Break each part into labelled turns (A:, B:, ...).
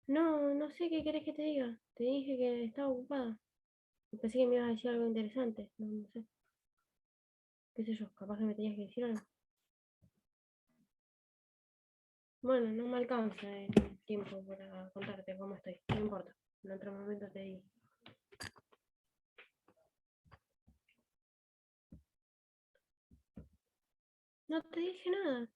A: No, no sé qué querés que te diga. Te dije que estaba ocupada. Pensé que me ibas a decir algo interesante. No, no sé. Qué sé yo, capaz que me tenías que decir algo. Bueno, no me alcanza el tiempo para contarte cómo estoy. No importa. En otro momento te digo. No te dije nada.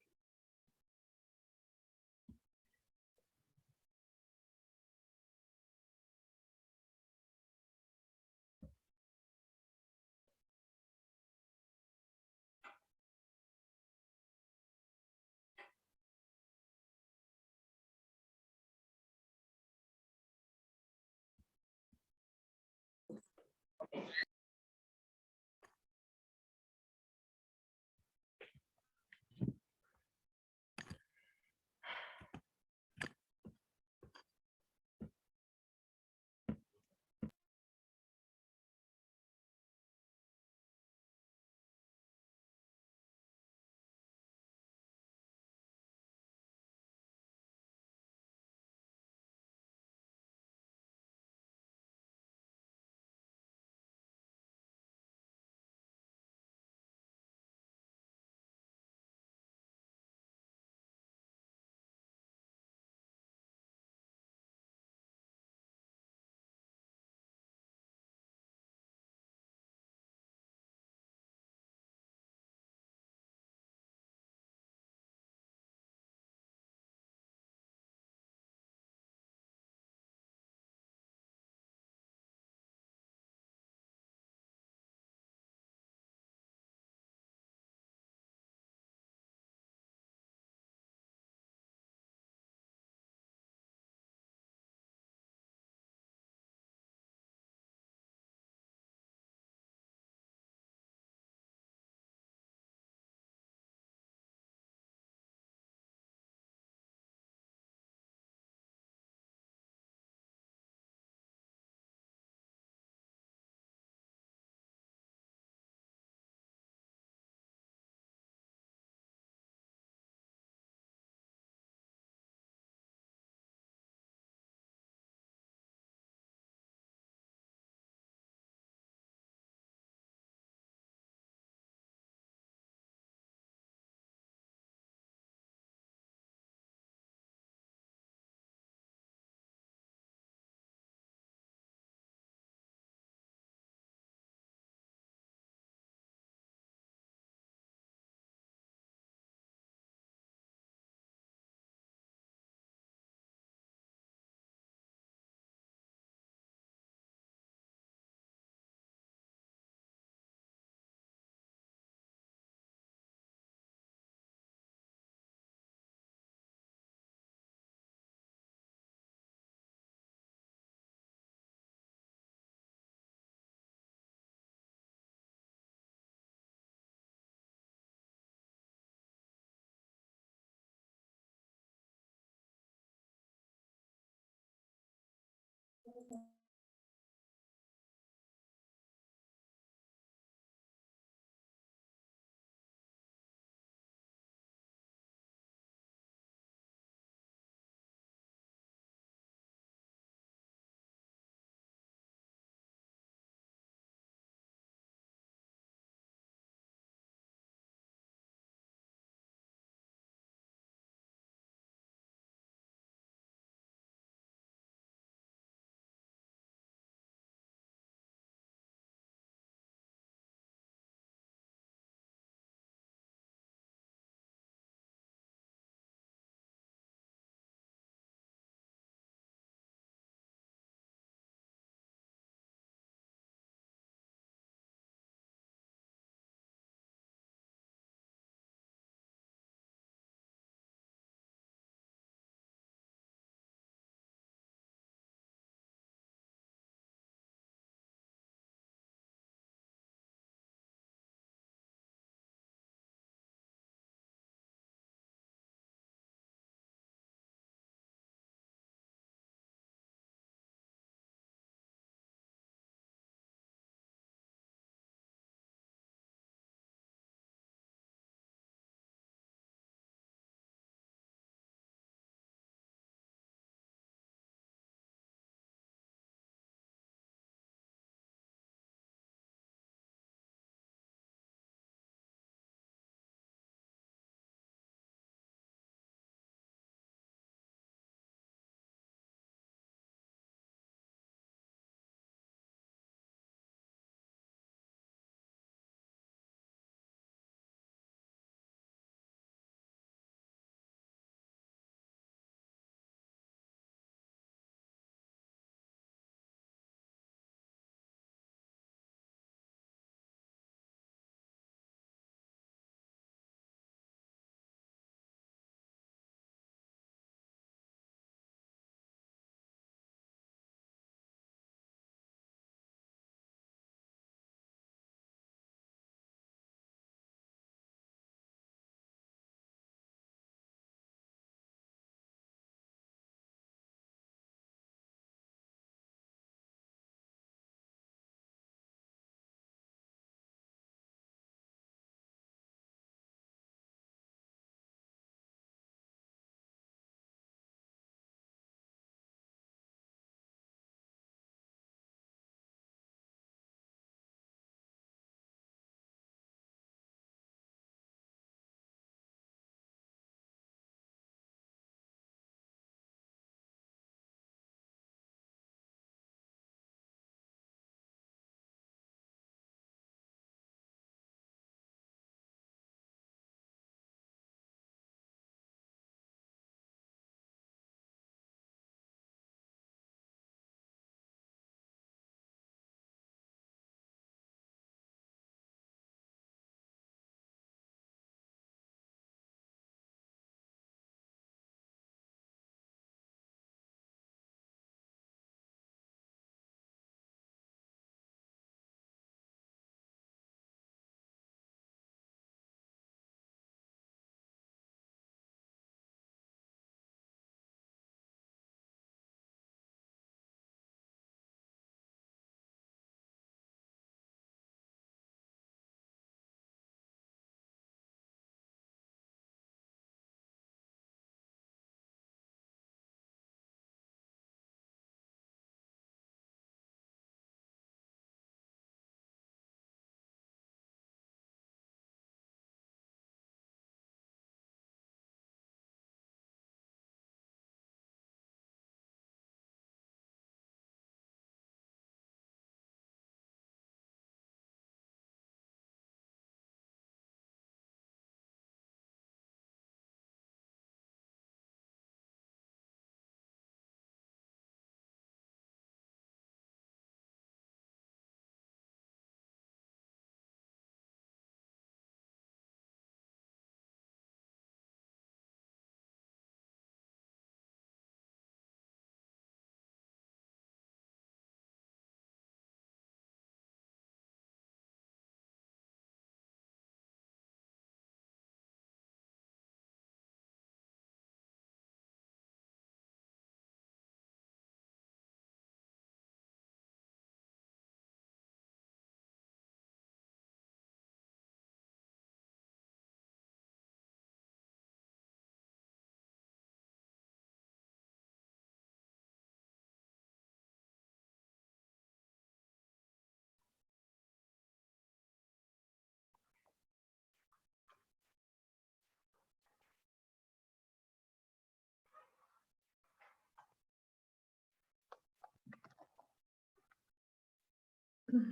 B: Florita,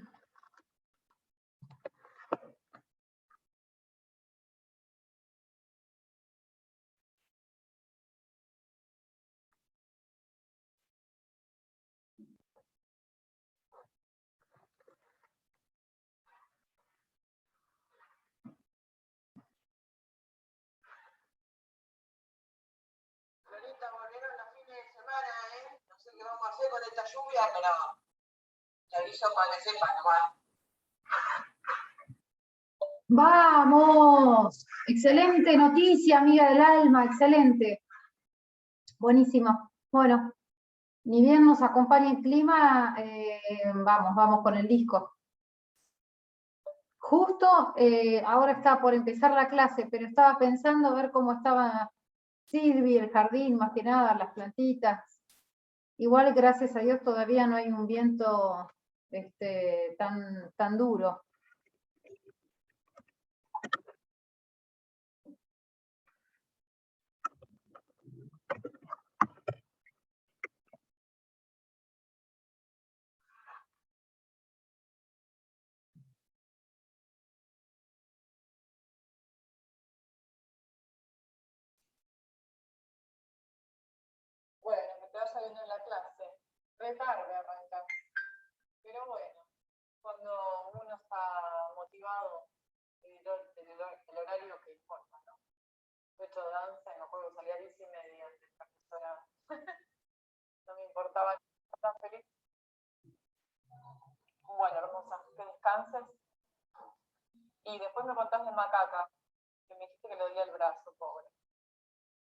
B: volvieron los fines de semana, ¿eh? No sé qué vamos a hacer con esta lluvia, pero te aviso para que sepan nomás.
C: ¡Vamos! Excelente noticia, amiga del alma, excelente. Buenísimo. Bueno, ni bien nos acompaña el clima, vamos con el disco. Justo ahora está por empezar la clase, pero estaba pensando a ver cómo estaba Silvi, el jardín, más que nada, las plantitas. Igual, gracias a Dios, todavía no hay un viento tan duro.
B: Bueno, que te vaya bien en la clase. Re tarde arrancar. Pero bueno, cuando uno está motivado, el horario que importa, ¿no? Yo he hecho danza y me acuerdo que salía a 10:30 de la profesora. No me importaba, tan feliz. Bueno, hermosa, que descanses. Y después me contás de Macaca, que me dijiste que le dolía el brazo, pobre.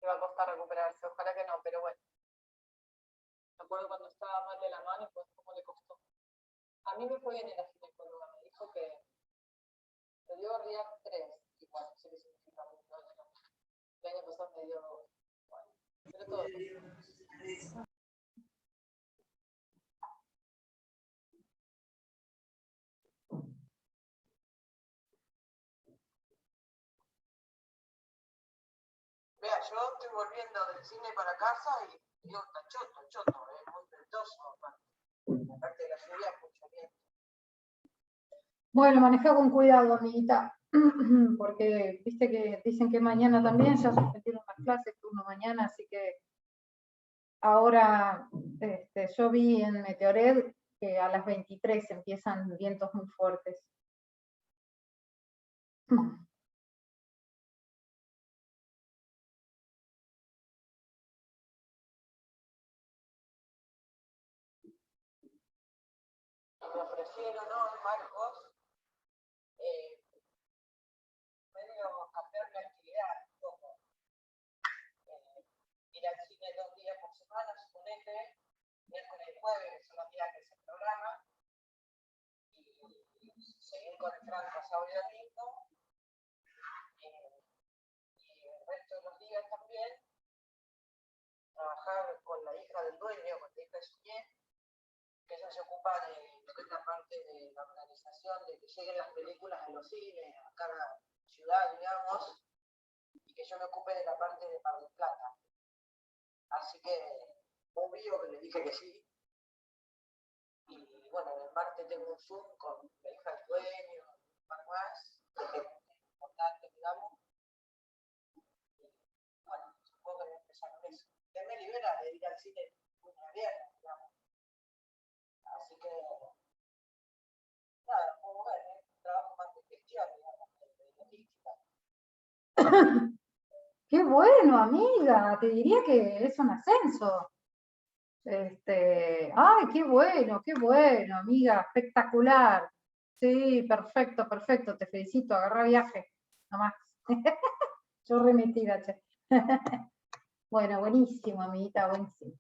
B: Le va a costar recuperarse, ojalá que no, pero bueno. Me acuerdo cuando estaba mal de la mano y pues cómo le costó. A mí me fue bien en la ginecóloga, me dijo que me dio RIAC 3, y bueno, no sé qué significa mucho. El año pasado me dio 2. Bueno, pero todo. Vea, yo estoy volviendo del cine para casa y digo, está choto, muy ventoso. Aparte de la lluvia, mucho viento.
C: Bueno, maneja con cuidado, amiguita, porque viste que dicen que mañana también ya suspendieron las clases, turno mañana, así que ahora yo vi en Meteored que a las 23 empiezan vientos muy fuertes.
B: Me ofrecieron, ¿no? Marcos, medio cambiar mi actividad, como ir al cine 2 días por semana, suponete, miércoles y jueves, que son los días que se programa, y seguir con el Franco sábado y domingo, y el resto de los días también, trabajar con la hija del dueño, con la hija de Suñé, que ella se ocupa de lo que es la parte de la organización, de que lleguen las películas a los cines, a cada ciudad, digamos, y que yo me ocupe de la parte de Mar del Plata. Así que, obvio que le dije que sí. Y bueno, el martes tengo un Zoom con la hija del dueño, un par más, que es importante, digamos. Y bueno, supongo que voy a empezar con eso. Él me libera de ir al cine muy viernes, digamos. Así que, nada, como ver, trabajo más de gestión, digamos, de logística.
C: ¡Qué bueno, amiga! Te diría que es un ascenso. ¡Ay, qué bueno, amiga! Espectacular. Sí, perfecto, perfecto. Te felicito, agarra viaje. Nomás. Yo remitida, che. Bueno, buenísimo, amiguita, buenísimo.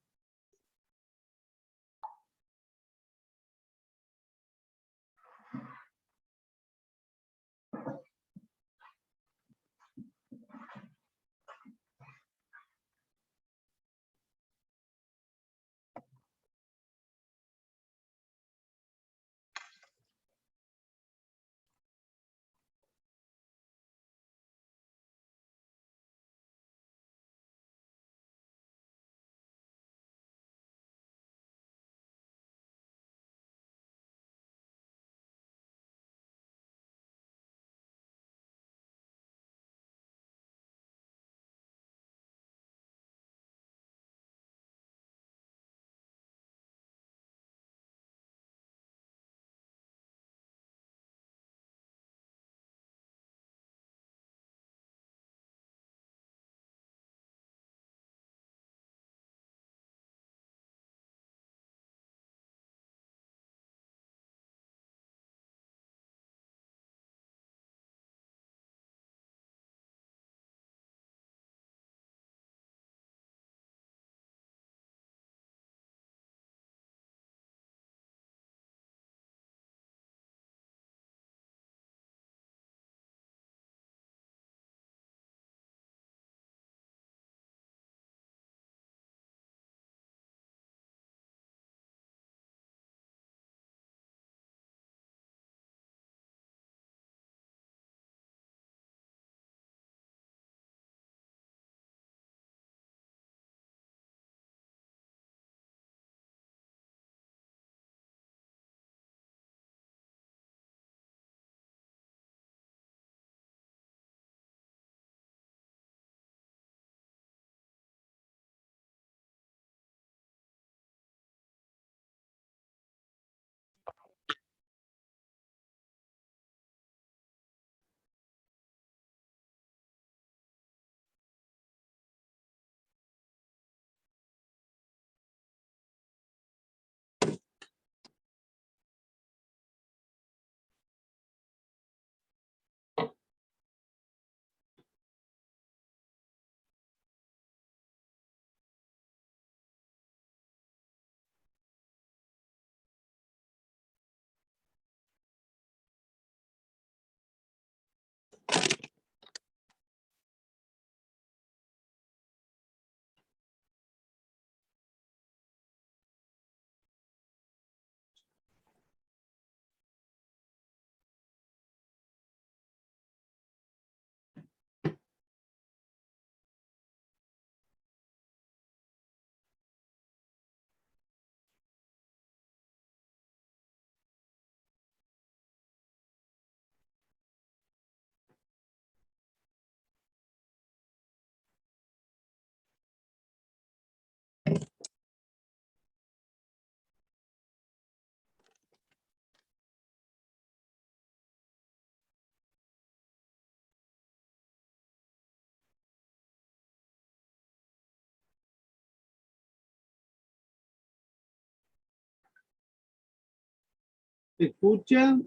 D: ¿Se escucha?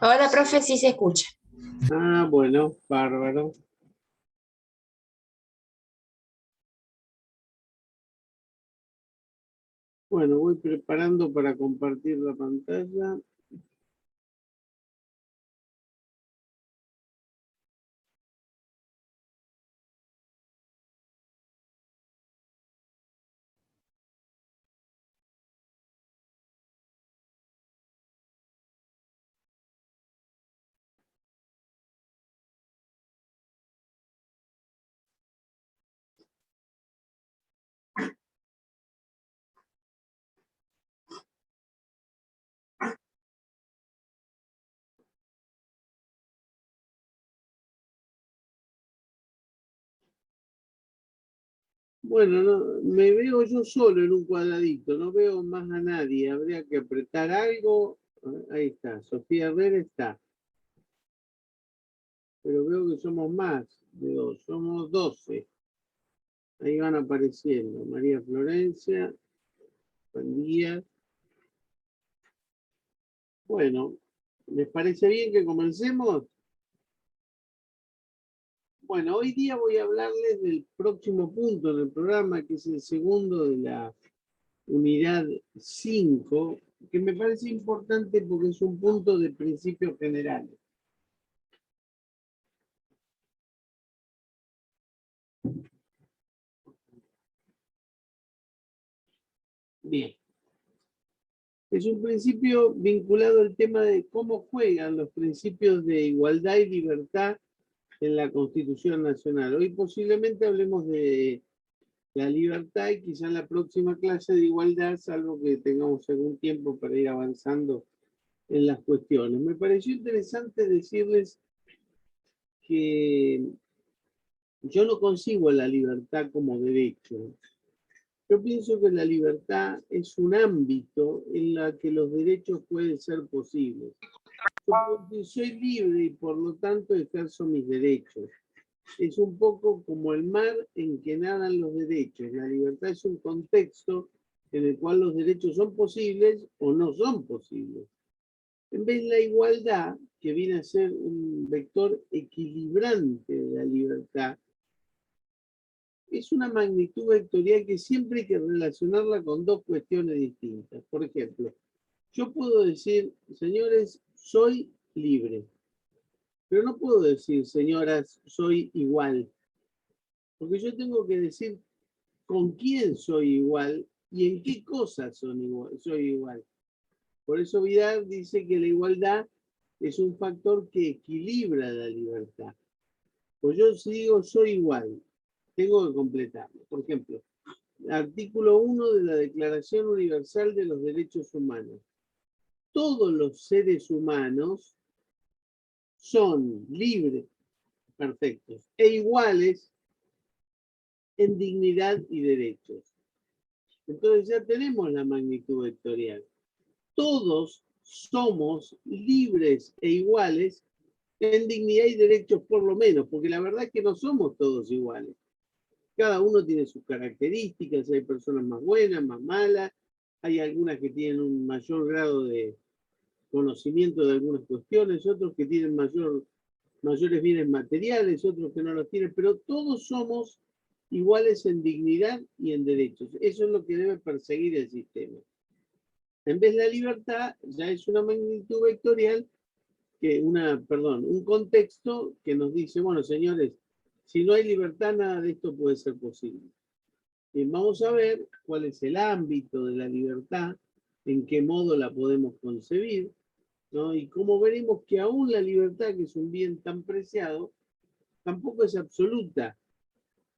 E: Hola, profe, sí se escucha.
D: Ah, bueno, bárbaro. Bueno, voy preparando para compartir la pantalla. Bueno, me veo yo solo en un cuadradito, no veo más a nadie. Habría que apretar algo. Ahí está, Sofía Herrera está. Pero veo que somos más de dos, somos 12. Ahí van apareciendo. María Florencia, Juan Díaz. Bueno, ¿les parece bien que comencemos? Bueno, hoy día voy a hablarles del próximo punto del programa, que es el segundo de la unidad 5, que me parece importante porque es un punto de principios generales. Bien. Es un principio vinculado al tema de cómo juegan los principios de igualdad y libertad en la Constitución Nacional. Hoy posiblemente hablemos de la libertad y quizá en la próxima clase de igualdad, salvo que tengamos algún tiempo para ir avanzando en las cuestiones. Me pareció interesante decirles que yo no concibo la libertad como derecho. Yo pienso que la libertad es un ámbito en el que los derechos pueden ser posibles. Yo puedo decir, soy libre y por lo tanto ejerzo mis derechos. Es un poco como el mar en que nadan los derechos. La libertad es un contexto en el cual los derechos son posibles o no son posibles. En vez de la igualdad, que viene a ser un vector equilibrante de la libertad, es una magnitud vectorial que siempre hay que relacionarla con dos cuestiones distintas. Por ejemplo, yo puedo decir, señores, soy libre, pero no puedo decir, señoras, soy igual, porque yo tengo que decir con quién soy igual y en qué cosas soy igual. Por eso Vidal dice que la igualdad es un factor que equilibra la libertad. Pues yo si digo soy igual, tengo que completarlo. Por ejemplo, artículo 1 de la Declaración Universal de los Derechos Humanos. Todos los seres humanos son libres, perfectos, e iguales en dignidad y derechos. Entonces ya tenemos la magnitud vectorial. Todos somos libres e iguales en dignidad y derechos por lo menos, porque la verdad es que no somos todos iguales. Cada uno tiene sus características, hay personas más buenas, más malas, hay algunas que tienen un mayor grado de conocimiento de algunas cuestiones, otros que tienen mayores bienes materiales, otros que no los tienen, pero todos somos iguales en dignidad y en derechos. Eso es lo que debe perseguir el sistema. En vez de la libertad, ya es una magnitud vectorial, un contexto que nos dice, bueno, señores, si no hay libertad, nada de esto puede ser posible. Bien, vamos a ver cuál es el ámbito de la libertad, en qué modo la podemos concebir, ¿no? Y cómo veremos que aún la libertad, que es un bien tan preciado, tampoco es absoluta,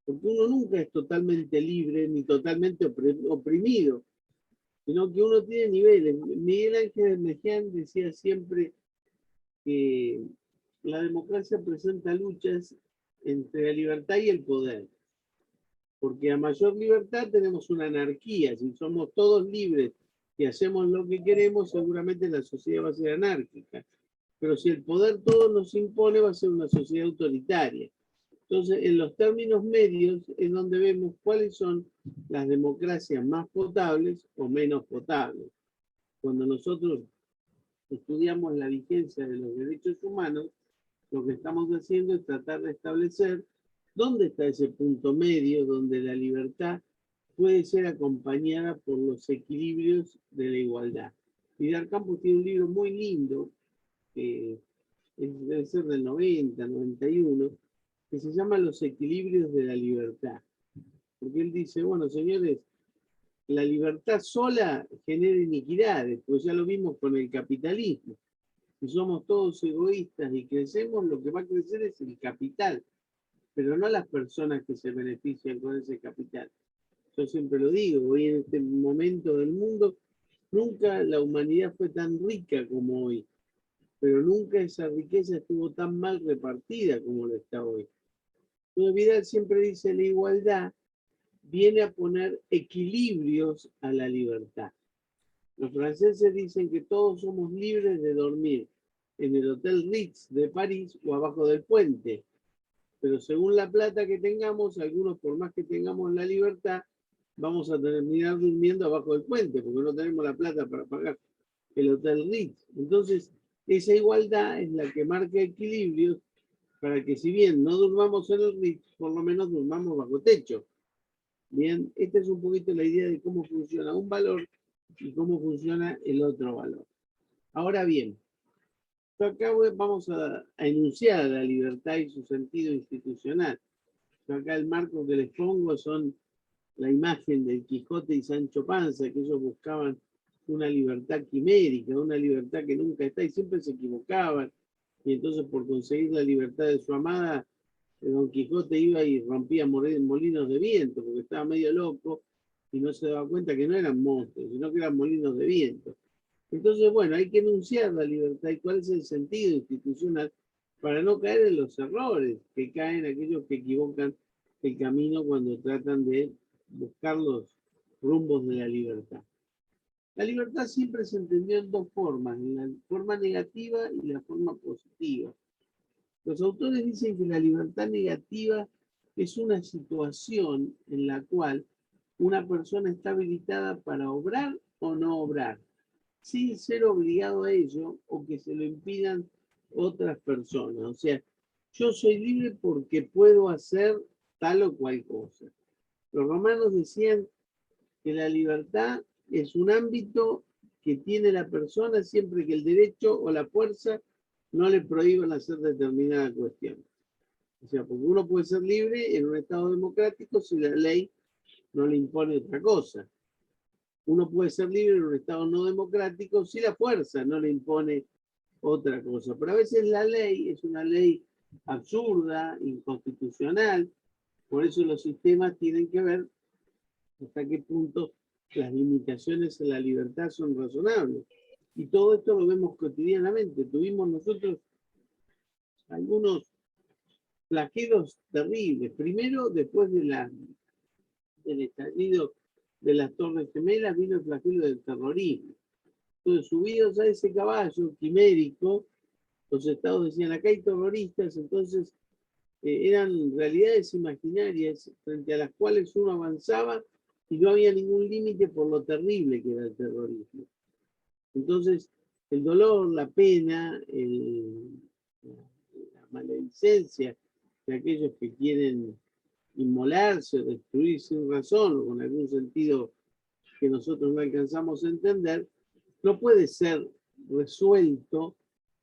D: porque uno nunca es totalmente libre ni totalmente oprimido, sino que uno tiene niveles. Miguel Ángel Meján decía siempre que la democracia presenta luchas entre la libertad y el poder, porque a mayor libertad tenemos una anarquía. Si somos todos libres y hacemos lo que queremos, seguramente la sociedad va a ser anárquica. Pero si el poder todo nos impone, va a ser una sociedad autoritaria. Entonces, en los términos medios es donde vemos cuáles son las democracias más potables o menos potables. Cuando nosotros estudiamos la vigencia de los derechos humanos, lo que estamos haciendo es tratar de establecer dónde está ese punto medio donde la libertad puede ser acompañada por los equilibrios de la igualdad. Vidal Campos tiene un libro muy lindo, que debe ser del 90, 91, que se llama Los equilibrios de la libertad. Porque él dice, bueno, señores, la libertad sola genera iniquidades, pues ya lo vimos con el capitalismo. Si somos todos egoístas y crecemos, lo que va a crecer es el capital, pero no las personas que se benefician con ese capital. Yo siempre lo digo, hoy en este momento del mundo, nunca la humanidad fue tan rica como hoy, pero nunca esa riqueza estuvo tan mal repartida como lo está hoy. Entonces Vidal siempre dice, la igualdad viene a poner equilibrios a la libertad. Los franceses dicen que todos somos libres de dormir en el Hotel Ritz de París o abajo del puente, pero según la plata que tengamos, algunos por más que tengamos la libertad, vamos a terminar durmiendo abajo del puente, porque no tenemos la plata para pagar el Hotel Ritz. Entonces, esa igualdad es la que marca equilibrios para que si bien no durmamos en el Ritz, por lo menos durmamos bajo techo. Bien, esta es un poquito la idea de cómo funciona un valor y cómo funciona el otro valor. Ahora bien, acá vamos a enunciar la libertad y su sentido institucional. Acá el marco que les pongo son la imagen del Quijote y Sancho Panza, que ellos buscaban una libertad quimérica, una libertad que nunca está y siempre se equivocaban. Y entonces por conseguir la libertad de su amada, Don Quijote iba y rompía molinos de viento, porque estaba medio loco y no se daba cuenta que no eran monstruos, sino que eran molinos de viento. Entonces, bueno, hay que enunciar la libertad y cuál es el sentido institucional para no caer en los errores que caen aquellos que equivocan el camino cuando tratan de buscar los rumbos de la libertad. La libertad siempre se entendió en dos formas, la forma negativa y la forma positiva. Los autores dicen que la libertad negativa es una situación en la cual una persona está habilitada para obrar o no obrar, sin ser obligado a ello o que se lo impidan otras personas. O sea, yo soy libre porque puedo hacer tal o cual cosa. Los romanos decían que la libertad es un ámbito que tiene la persona siempre que el derecho o la fuerza no le prohíban hacer determinada cuestión. O sea, porque uno puede ser libre en un Estado democrático si la ley no le impone otra cosa. Uno puede ser libre en un Estado no democrático si la fuerza no le impone otra cosa. Pero a veces la ley es una ley absurda, inconstitucional, por eso los sistemas tienen que ver hasta qué punto las limitaciones en la libertad son razonables. Y todo esto lo vemos cotidianamente. Tuvimos nosotros algunos flagelos terribles. Primero, después del estallido de las Torres Gemelas, vino el flagelo del terrorismo. Entonces, subidos a ese caballo quimérico, los estados decían, acá hay terroristas, entonces eran realidades imaginarias frente a las cuales uno avanzaba y no había ningún límite por lo terrible que era el terrorismo. Entonces, el dolor, la pena, la maledicencia de aquellos que quieren inmolarse o destruir sin razón o con algún sentido que nosotros no alcanzamos a entender, no puede ser resuelto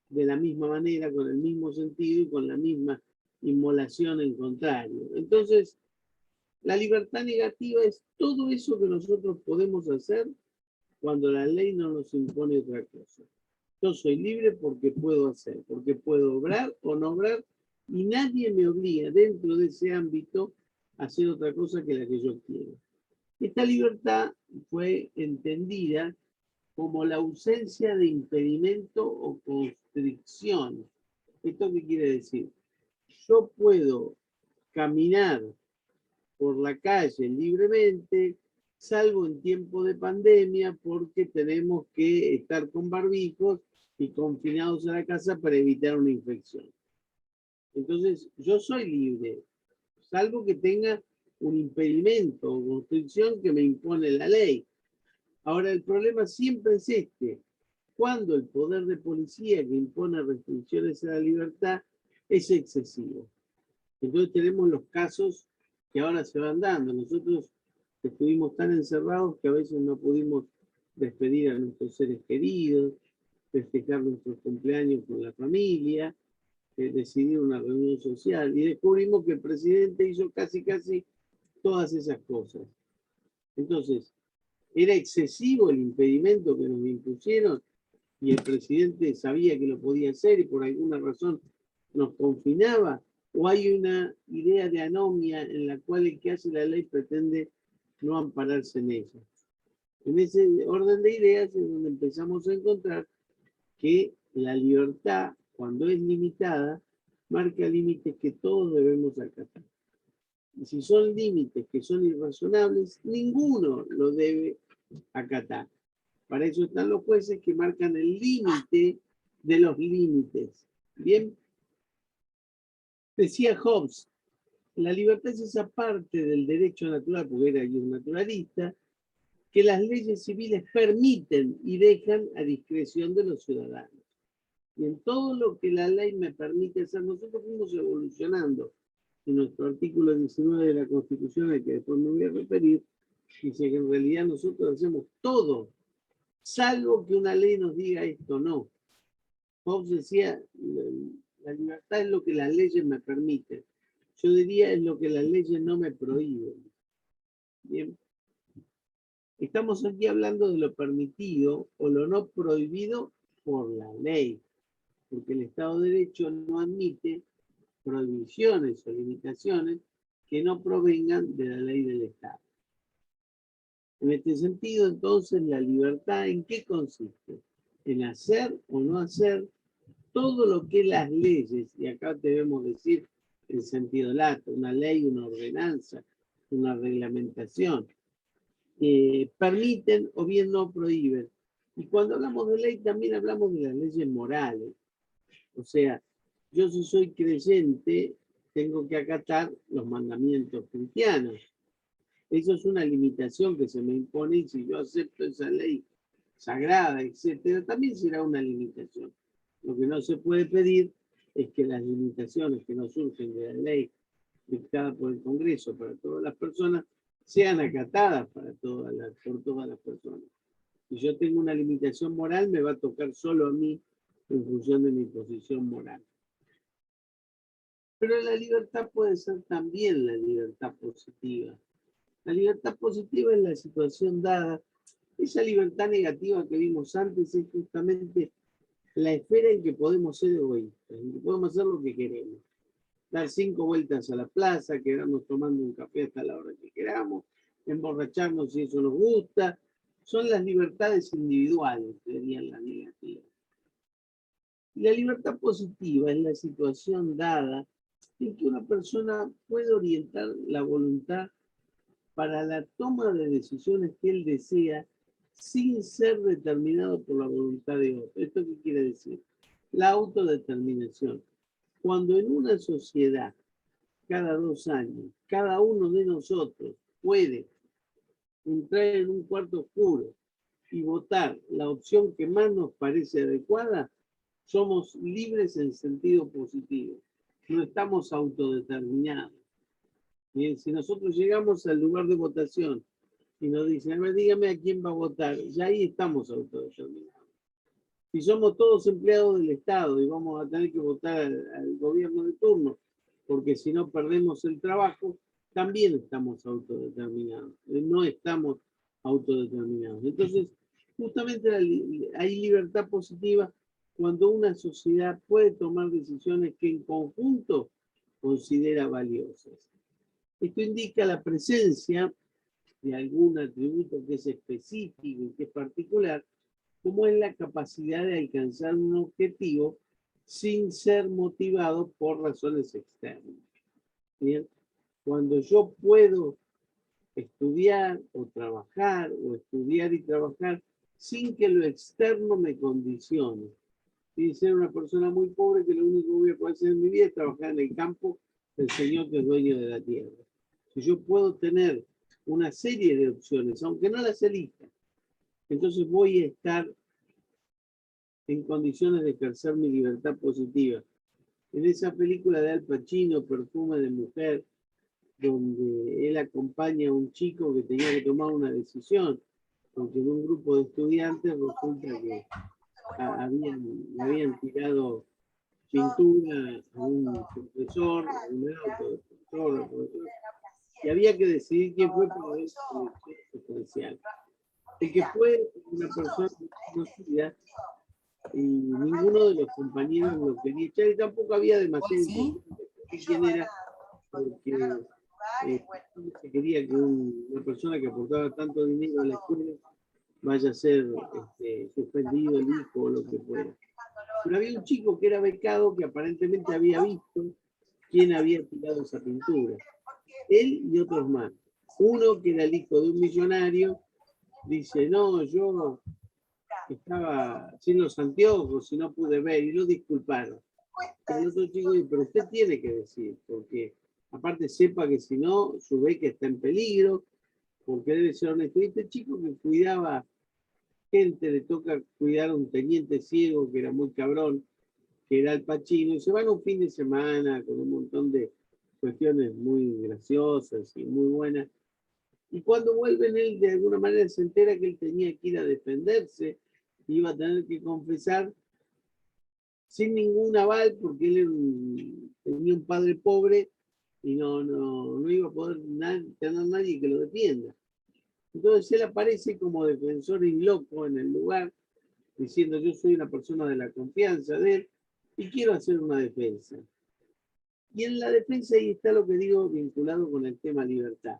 D: de la misma manera, con el mismo sentido y con la misma inmolación en contrario. Entonces, la libertad negativa es todo eso que nosotros podemos hacer cuando la ley no nos impone otra cosa. Yo soy libre porque puedo hacer, porque puedo obrar o no obrar, y nadie me obliga dentro de ese ámbito a hacer otra cosa que la que yo quiero. Esta libertad fue entendida como la ausencia de impedimento o constricción. ¿Esto qué quiere decir? Yo puedo caminar por la calle libremente, salvo en tiempo de pandemia, porque tenemos que estar con barbijos y confinados a la casa para evitar una infección. Entonces, yo soy libre, salvo que tenga un impedimento o constricción que me impone la ley. Ahora, el problema siempre es este. cuando el poder de policía que impone restricciones a la libertad es excesivo. Entonces tenemos los casos que ahora se van dando. Nosotros estuvimos tan encerrados que a veces no pudimos despedir a nuestros seres queridos, festejar nuestros cumpleaños con la familia, decidir una reunión social, y descubrimos que el presidente hizo casi todas esas cosas. Entonces, era excesivo el impedimento que nos impusieron y el presidente sabía que lo podía hacer y por alguna razón nos confinaba, o hay una idea de anomia en la cual el que hace la ley pretende no ampararse en ella. En ese orden de ideas es donde empezamos a encontrar que la libertad, cuando es limitada, marca límites que todos debemos acatar. Y si son límites que son irrazonables, ninguno lo debe acatar. Para eso están los jueces que marcan el límite de los límites. Bien, decía Hobbes, la libertad es esa parte del derecho natural, porque era yo un naturalista, que las leyes civiles permiten y dejan a discreción de los ciudadanos. Y en todo lo que la ley me permite hacer, nosotros fuimos evolucionando. En nuestro artículo 19 de la Constitución, al que después me voy a referir, dice que en realidad nosotros hacemos todo, salvo que una ley nos diga esto no. Hobbes decía, la libertad es lo que las leyes me permiten. Yo diría es lo que las leyes no me prohíben. Bien. Estamos aquí hablando de lo permitido o lo no prohibido por la ley, porque el Estado de Derecho no admite prohibiciones o limitaciones que no provengan de la ley del Estado. En este sentido, entonces, la libertad, ¿en qué consiste? En hacer o no hacer todo lo que las leyes, y acá debemos decir en sentido lato, una ley, una ordenanza, una reglamentación, permiten o bien no prohíben. Y cuando hablamos de ley también hablamos de las leyes morales. O sea, yo si soy creyente tengo que acatar los mandamientos cristianos. Eso es una limitación que se me impone y si yo acepto esa ley sagrada, etcétera, también será una limitación. Lo que no se puede pedir es que las limitaciones que nos surgen de la ley dictada por el Congreso para todas las personas sean acatadas por todas las personas. Si yo tengo una limitación moral, me va a tocar solo a mí en función de mi posición moral. Pero la libertad puede ser también la libertad positiva. La libertad positiva es la situación dada. Esa libertad negativa que vimos antes es justamente la esfera en que podemos ser egoístas, en que podemos hacer lo que queremos. Dar 5 vueltas a la plaza, quedarnos tomando un café hasta la hora que queramos, emborracharnos si eso nos gusta. Son las libertades individuales, serían las negativas. Y la libertad positiva es la situación dada en que una persona puede orientar la voluntad para la toma de decisiones que él desea sin ser determinado por la voluntad de otro. ¿Esto qué quiere decir? La autodeterminación. Cuando en una sociedad, cada 2 años, cada uno de nosotros puede entrar en un cuarto oscuro y votar la opción que más nos parece adecuada, somos libres en sentido positivo. No estamos autodeterminados. Bien, si nosotros llegamos al lugar de votación y nos dicen, a ver, dígame a quién va a votar, ya ahí estamos autodeterminados. Si somos todos empleados del Estado y vamos a tener que votar al gobierno de turno, porque si no perdemos el trabajo, también estamos autodeterminados. No estamos autodeterminados. Entonces, justamente hay libertad positiva cuando una sociedad puede tomar decisiones que en conjunto considera valiosas. Esto indica la presencia de algún atributo que es específico y que es particular, como es la capacidad de alcanzar un objetivo sin ser motivado por razones externas. ¿Bien? Cuando yo puedo estudiar o trabajar, o estudiar y trabajar sin que lo externo me condicione. Sin ser una persona muy pobre que lo único que voy a poder hacer en mi vida es trabajar en el campo del Señor que es dueño de la tierra. Si yo puedo tener una serie de opciones, aunque no las elija, entonces voy a estar en condiciones de ejercer mi libertad positiva. En esa película de Al Pacino, Perfume de Mujer, donde él acompaña a un chico que tenía que tomar una decisión, porque en un grupo de estudiantes resulta que le habían tirado pintura a un profesor, a un auto, profesor, y había que decidir quién fue para ver su especial. El que fue una persona desconocida y ninguno de los compañeros lo quería echar y tampoco había demasiado importancia de quién era, porque se quería que una persona que aportaba tanto dinero a la escuela vaya a ser suspendido el hijo o lo que fuera. Pero había un chico que era becado que aparentemente había visto quién había tirado esa pintura. Él y otros más. Uno que era el hijo de un millonario dice, no, yo estaba sin los anteojos y no pude ver y lo disculparon. El otro chico dice, pero usted tiene que decir, porque aparte sepa que si no, su beca está en peligro, porque debe ser honesto. Y este chico que cuidaba gente, le toca cuidar a un teniente ciego que era muy cabrón, que era Al Pacino, y se van un fin de semana con un montón de cuestiones muy graciosas y muy buenas. Y cuando vuelven, él de alguna manera se entera que él tenía que ir a defenderse, iba a tener que confesar sin ningún aval, porque él tenía un padre pobre y no iba a poder tener nadie que lo defienda. Entonces él aparece como defensor y loco en el lugar, diciendo yo soy una persona de la confianza de él y quiero hacer una defensa. Y en la defensa ahí está lo que digo vinculado con el tema libertad.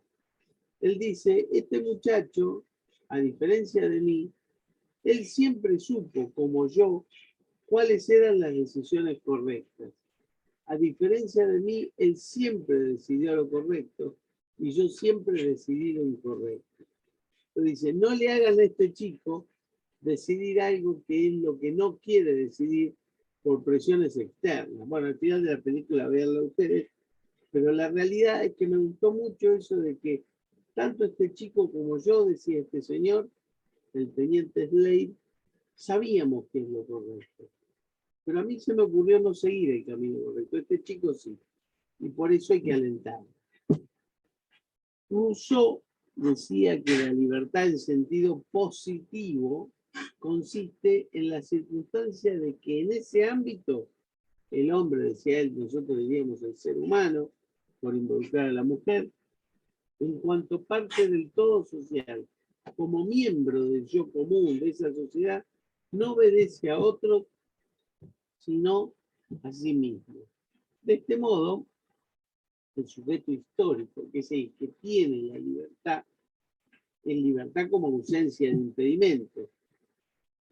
D: Él dice, este muchacho, a diferencia de mí, él siempre supo, como yo, cuáles eran las decisiones correctas. A diferencia de mí, él siempre decidió lo correcto y yo siempre decidí lo incorrecto. Entonces dice, no le hagan a este chico decidir algo que es lo que no quiere decidir por presiones externas. Bueno, al final de la película véanlo ustedes, pero la realidad es que me gustó mucho eso de que tanto este chico como yo, decía este señor, el teniente Slade, sabíamos qué es lo correcto. Pero a mí se me ocurrió no seguir el camino correcto. Este chico sí. Y por eso hay que alentarlo. Rousseau decía que la libertad en sentido positivo consiste en la circunstancia de que en ese ámbito el hombre, decía él, nosotros diríamos el ser humano, por involucrar a la mujer, en cuanto parte del todo social, como miembro del yo común de esa sociedad, no obedece a otros, sino a sí mismo. De este modo, el sujeto histórico, que es el que tiene la libertad, en libertad como ausencia de impedimento,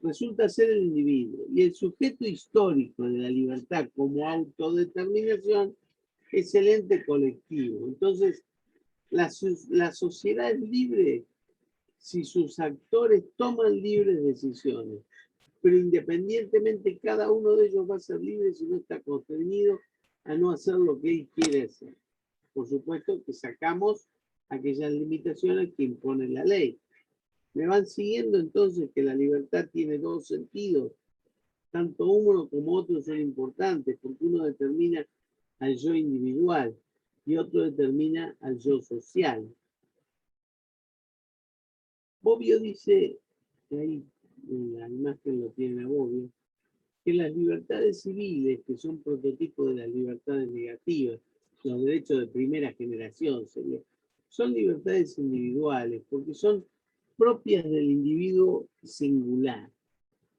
D: resulta ser el individuo. Y el sujeto histórico de la libertad como autodeterminación es el ente colectivo. Entonces, la sociedad es libre si sus actores toman libres decisiones, pero independientemente cada uno de ellos va a ser libre si no está constreñido a no hacer lo que él quiere hacer. Por supuesto que sacamos aquellas limitaciones que impone la ley. ¿Me van siguiendo entonces que la libertad tiene dos sentidos? Tanto uno como otro son importantes, porque uno determina al yo individual y otro determina al yo social. Bobbio dice, ahí en la imagen lo tiene a Bobbio, que las libertades civiles, que son prototipos de las libertades negativas, los derechos de primera generación, son libertades individuales, porque son propias del individuo singular.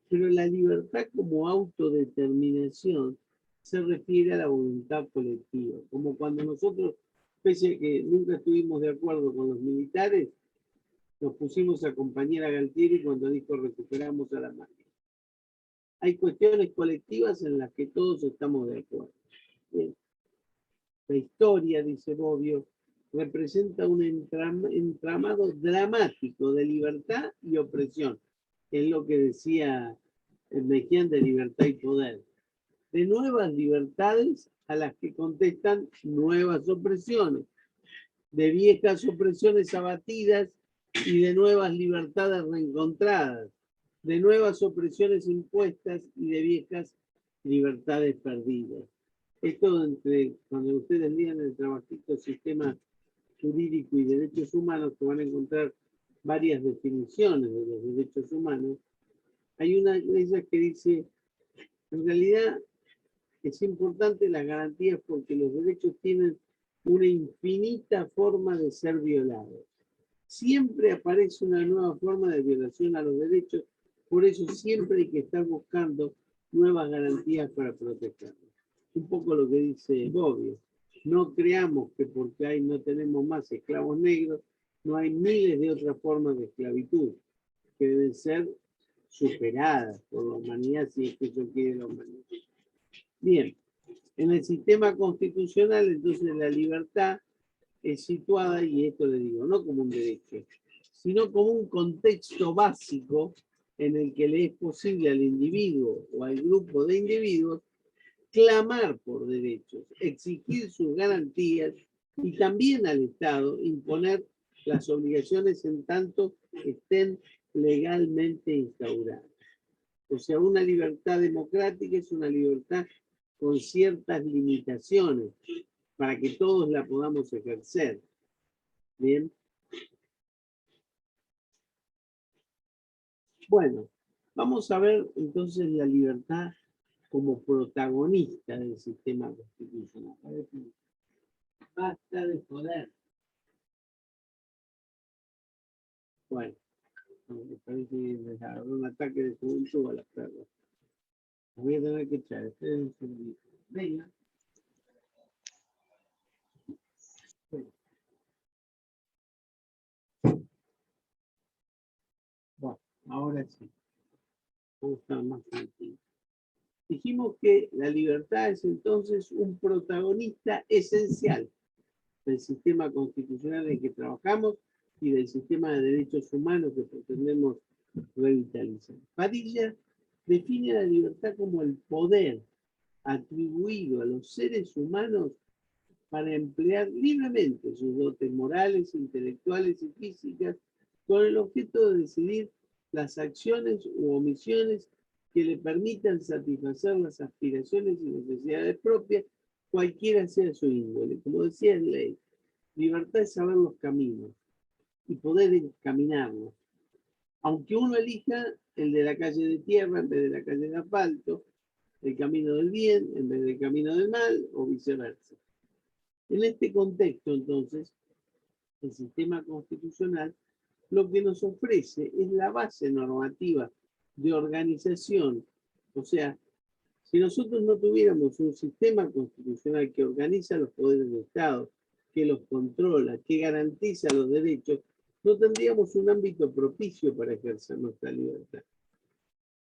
D: Pero la libertad como autodeterminación se refiere a la voluntad colectiva, como cuando nosotros, pese a que nunca estuvimos de acuerdo con los militares, nos pusimos a acompañar a Galtieri cuando dijo recuperamos a la máquina. Hay cuestiones colectivas en las que todos estamos de acuerdo. Bien. La historia, dice Bobbio, representa un entramado dramático de libertad y opresión. Es lo que decía Mejía de Libertad y Poder. De nuevas libertades a las que contestan nuevas opresiones. De viejas opresiones abatidas y de nuevas libertades reencontradas. de nuevas opresiones impuestas y de viejas libertades perdidas. Esto cuando ustedes lean el trabajito Sistema Jurídico y Derechos Humanos, que van a encontrar varias definiciones de los derechos humanos, hay una de ellas que dice, en realidad es importante las garantías porque los derechos tienen una infinita forma de ser violados. Siempre aparece una nueva forma de violación a los derechos, por eso siempre hay que estar buscando nuevas garantías para protegerlos. Un poco lo que dice Bobbio. No creamos que porque no tenemos más esclavos negros, no hay miles de otras formas de esclavitud que deben ser superadas por la humanidad si es que eso quiere la humanidad. Bien, en el sistema constitucional, entonces la libertad es situada, y esto le digo, no como un derecho, sino como un contexto básico en el que le es posible al individuo o al grupo de individuos clamar por derechos, exigir sus garantías y también al Estado imponer las obligaciones en tanto estén legalmente instauradas. O sea, una libertad democrática es una libertad con ciertas limitaciones para que todos la podamos ejercer. Bien. Bueno, vamos a ver entonces la libertad como protagonista del sistema constitucional. Basta de poder. Bueno, me parece que les agarró un ataque de juventud a las perras. Voy a tener que echar. Esperen un segundito. Venga. Bueno, ahora sí. Vamos a estar más tranquilos. Dijimos que la libertad es entonces un protagonista esencial del sistema constitucional en el que trabajamos y del sistema de derechos humanos que pretendemos revitalizar. Padilla define la libertad como el poder atribuido a los seres humanos para emplear libremente sus dotes morales, intelectuales y físicas con el objeto de decidir las acciones u omisiones que le permitan satisfacer las aspiraciones y necesidades propias, cualquiera sea su índole. Como decía en ley, libertad es saber los caminos y poder encaminarlos. Aunque uno elija el de la calle de tierra en vez de la calle de asfalto, el camino del bien en vez del camino del mal, o viceversa. En este contexto, entonces, el sistema constitucional lo que nos ofrece es la base normativa de organización. O sea, si nosotros no tuviéramos un sistema constitucional que organiza los poderes del Estado, que los controla, que garantiza los derechos, no tendríamos un ámbito propicio para ejercer nuestra libertad.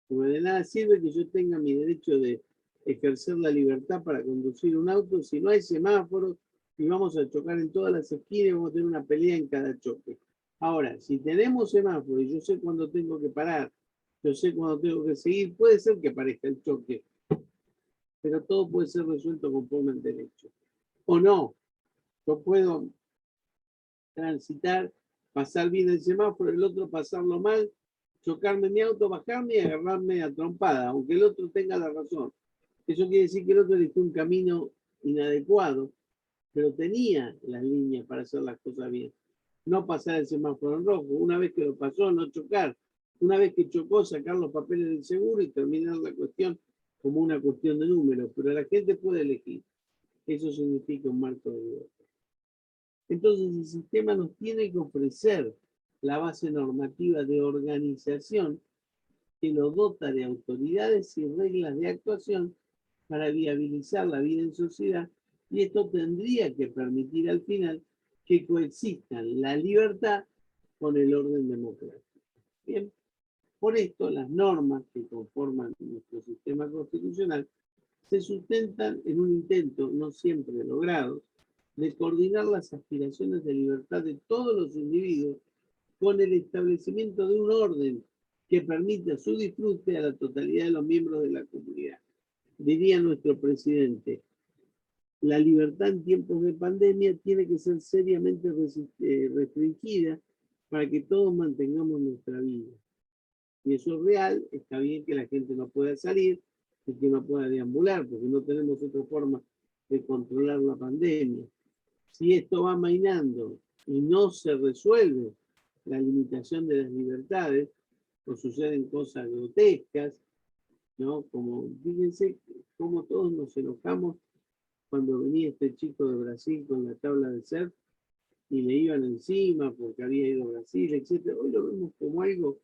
D: Como de nada sirve que yo tenga mi derecho de ejercer la libertad para conducir un auto si no hay semáforos y vamos a chocar en todas las esquinas y vamos a tener una pelea en cada choque. Ahora, si tenemos semáforos y yo sé cuándo tengo que parar, yo sé cuándo tengo que seguir, puede ser que aparezca el choque, pero todo puede ser resuelto conforme al derecho. O no, yo puedo transitar, pasar bien el semáforo, el otro pasarlo mal, chocarme mi auto, bajarme y agarrarme a trompada, aunque el otro tenga la razón. Eso quiere decir que el otro eligió un camino inadecuado, pero tenía las líneas para hacer las cosas bien. No pasar el semáforo en rojo, una vez que lo pasó, no chocar. Una vez que chocó, sacar los papeles del seguro y terminar la cuestión como una cuestión de números, pero la gente puede elegir. Eso significa un marco de libertad. Entonces el sistema nos tiene que ofrecer la base normativa de organización que lo dota de autoridades y reglas de actuación para viabilizar la vida en sociedad, y esto tendría que permitir al final que coexistan la libertad con el orden democrático. Bien, por esto las normas que conforman nuestro sistema constitucional se sustentan en un intento, no siempre logrado, de coordinar las aspiraciones de libertad de todos los individuos con el establecimiento de un orden que permita su disfrute a la totalidad de los miembros de la comunidad. Diría nuestro presidente, la libertad en tiempos de pandemia tiene que ser seriamente restringida para que todos mantengamos nuestra vida. Si eso es real, está bien que la gente no pueda salir y que no pueda deambular, porque no tenemos otra forma de controlar la pandemia. Si esto va mainando y no se resuelve la limitación de las libertades, o suceden cosas grotescas, ¿no? Como, fíjense cómo todos nos enojamos cuando venía este chico de Brasil con la tabla de surf y le iban encima porque había ido a Brasil, etc. Hoy lo vemos como algo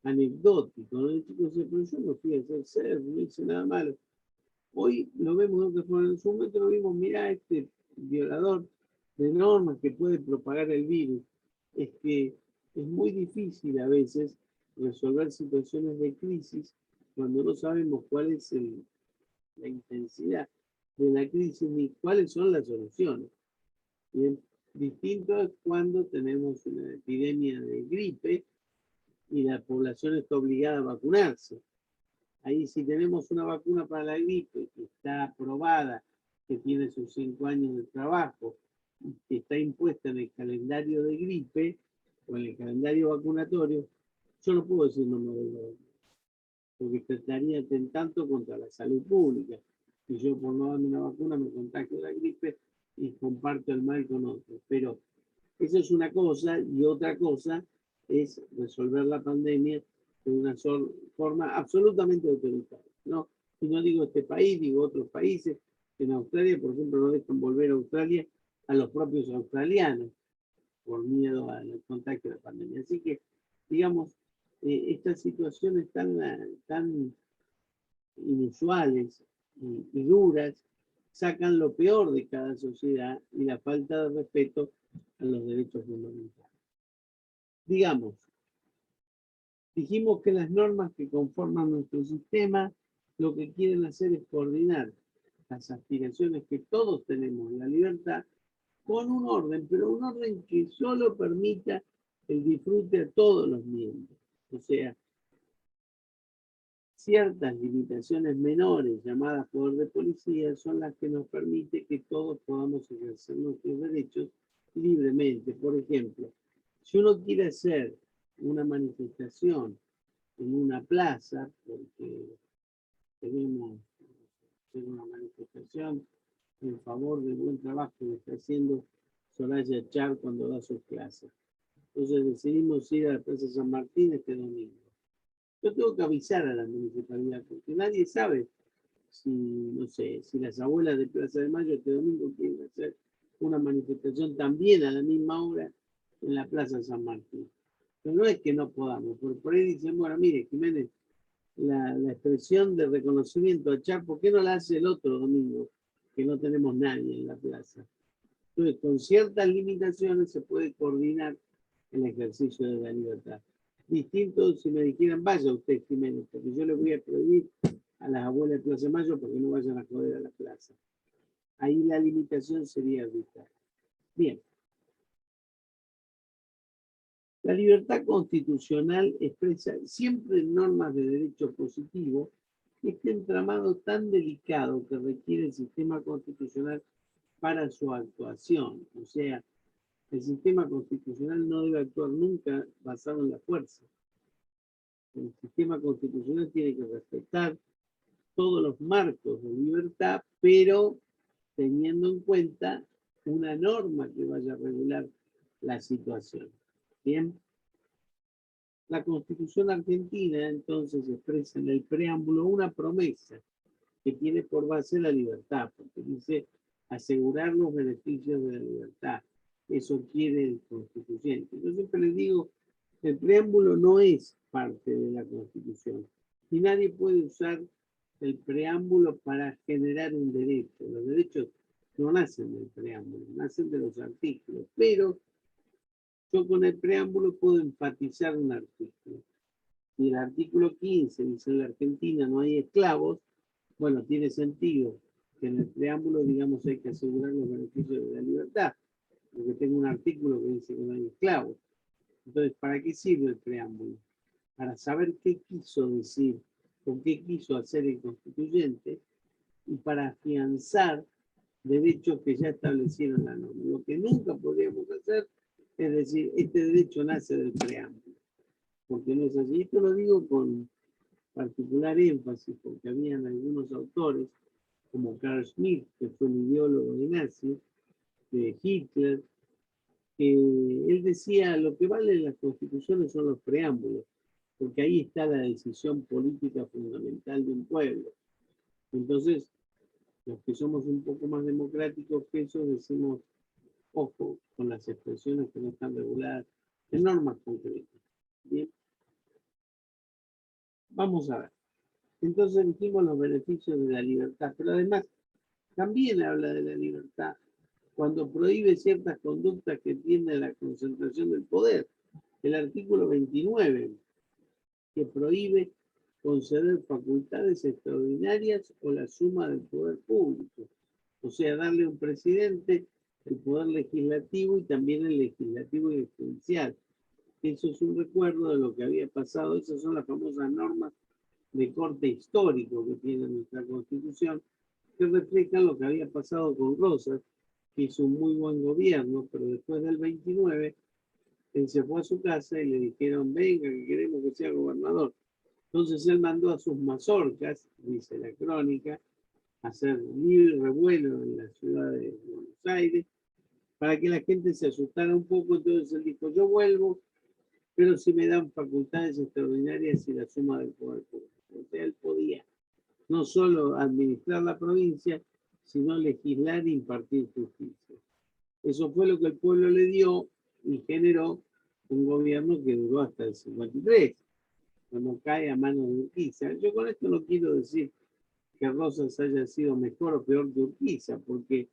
D: anecdótico, ¿no? El chico dice, pero yo no fui a hacer surf, no hice nada malo. Hoy lo vemos de otra forma. En su momento lo vimos, mirá, este violador de normas que puede propagar el virus. Es que es muy difícil a veces resolver situaciones de crisis cuando no sabemos cuál es la intensidad de la crisis ni cuáles son las soluciones. Bien, distinto es cuando tenemos una epidemia de gripe y la población está obligada a vacunarse. Ahí si tenemos una vacuna para la gripe que está aprobada, que tiene sus 5 años de trabajo, que está impuesta en el calendario de gripe o en el calendario vacunatorio, yo no puedo decir no me voy a vacunar, porque estaría atentando contra la salud pública. Y yo por no darme una vacuna me contagio la gripe y comparto el mal con otros. Pero eso es una cosa, y otra cosa es resolver la pandemia de una forma absolutamente autoritaria, ¿no? Y no digo este país, digo otros países. En Australia, por ejemplo, no dejan volver a Australia a los propios australianos por miedo al contagio de la pandemia. Así que, digamos, estas situaciones tan inusuales y duras sacan lo peor de cada sociedad y la falta de respeto a los derechos fundamentales. Digamos, dijimos que las normas que conforman nuestro sistema lo que quieren hacer es coordinar las aspiraciones que todos tenemos en la libertad con un orden, pero un orden que solo permita el disfrute a todos los miembros. O sea, ciertas limitaciones menores llamadas poder de policía son las que nos permite que todos podamos ejercer nuestros derechos libremente. Por ejemplo, si uno quiere hacer una manifestación en una plaza, porque queremos hacer una manifestación en favor del buen trabajo que está haciendo Soraya Char cuando da sus clases. Entonces decidimos ir a la Plaza San Martín este domingo. Yo tengo que avisar a la municipalidad, porque nadie sabe si, no sé, si las abuelas de Plaza de Mayo este domingo quieren hacer una manifestación también a la misma hora en la Plaza San Martín. Pero no es que no podamos, porque por ahí dicen, bueno, mire, Jiménez, la expresión de reconocimiento a Char, ¿por qué no la hace el otro domingo? Que no tenemos nadie en la plaza. Entonces, con ciertas limitaciones se puede coordinar el ejercicio de la libertad. Distinto si me dijeran, vaya usted, Jiménez, porque yo le voy a prohibir a las abuelas de Plaza Mayo porque no vayan a joder a la plaza. Ahí la limitación sería arbitraria. Bien. La libertad constitucional expresa siempre normas de derecho positivo este entramado tan delicado que requiere el sistema constitucional para su actuación. O sea, el sistema constitucional no debe actuar nunca basado en la fuerza. El sistema constitucional tiene que respetar todos los marcos de libertad, pero teniendo en cuenta una norma que vaya a regular la situación. Bien. La Constitución argentina entonces expresa en el preámbulo una promesa que tiene por base la libertad, porque dice asegurar los beneficios de la libertad. Eso quiere el constituyente. Yo siempre les digo, el preámbulo no es parte de la Constitución y nadie puede usar el preámbulo para generar un derecho. Los derechos no nacen del preámbulo, nacen de los artículos, pero yo con el preámbulo puedo enfatizar un artículo. Si el artículo 15 dice en la Argentina no hay esclavos, bueno, tiene sentido que en el preámbulo digamos hay que asegurar los beneficios de la libertad, porque tengo un artículo que dice que no hay esclavos. Entonces, ¿para qué sirve el preámbulo? Para saber qué quiso decir o qué quiso hacer el constituyente y para afianzar derechos que ya establecieron la norma. Lo que nunca podríamos hacer es decir, este derecho nace del preámbulo. porque no es así. Esto lo digo con particular énfasis, porque habían algunos autores, como Carl Schmitt, que fue el ideólogo de nazi, de Hitler, que él decía, lo que vale en las constituciones son los preámbulos, porque ahí está la decisión política fundamental de un pueblo. Entonces, los que somos un poco más democráticos que eso, decimos, ojo con las expresiones que no están reguladas en normas concretas. Bien. Vamos a ver. Entonces dijimos los beneficios de la libertad, pero además también habla de la libertad cuando prohíbe ciertas conductas que tienden a la concentración del poder. El artículo 29, que prohíbe conceder facultades extraordinarias o la suma del poder público. O sea, darle a un presidente el poder legislativo y también el legislativo y el judicial. Eso es un recuerdo de lo que había pasado. Esas son las famosas normas de corte histórico que tiene nuestra Constitución, que reflejan lo que había pasado con Rosas, que hizo un muy buen gobierno, pero después del 29, él se fue a su casa y le dijeron, venga, que queremos que sea gobernador. Entonces él mandó a sus mazorcas, dice la crónica, a hacer libre revuelo en la ciudad de Buenos Aires, para que la gente se asustara un poco. Entonces él dijo, yo vuelvo, pero si me dan facultades extraordinarias y la suma del poder público. O sea, él podía no solo administrar la provincia, sino legislar e impartir justicia. Eso fue lo que el pueblo le dio y generó un gobierno que duró hasta el 53, cuando cae a manos de Urquiza. Yo con esto no quiero decir que Rosas haya sido mejor o peor que Urquiza, porque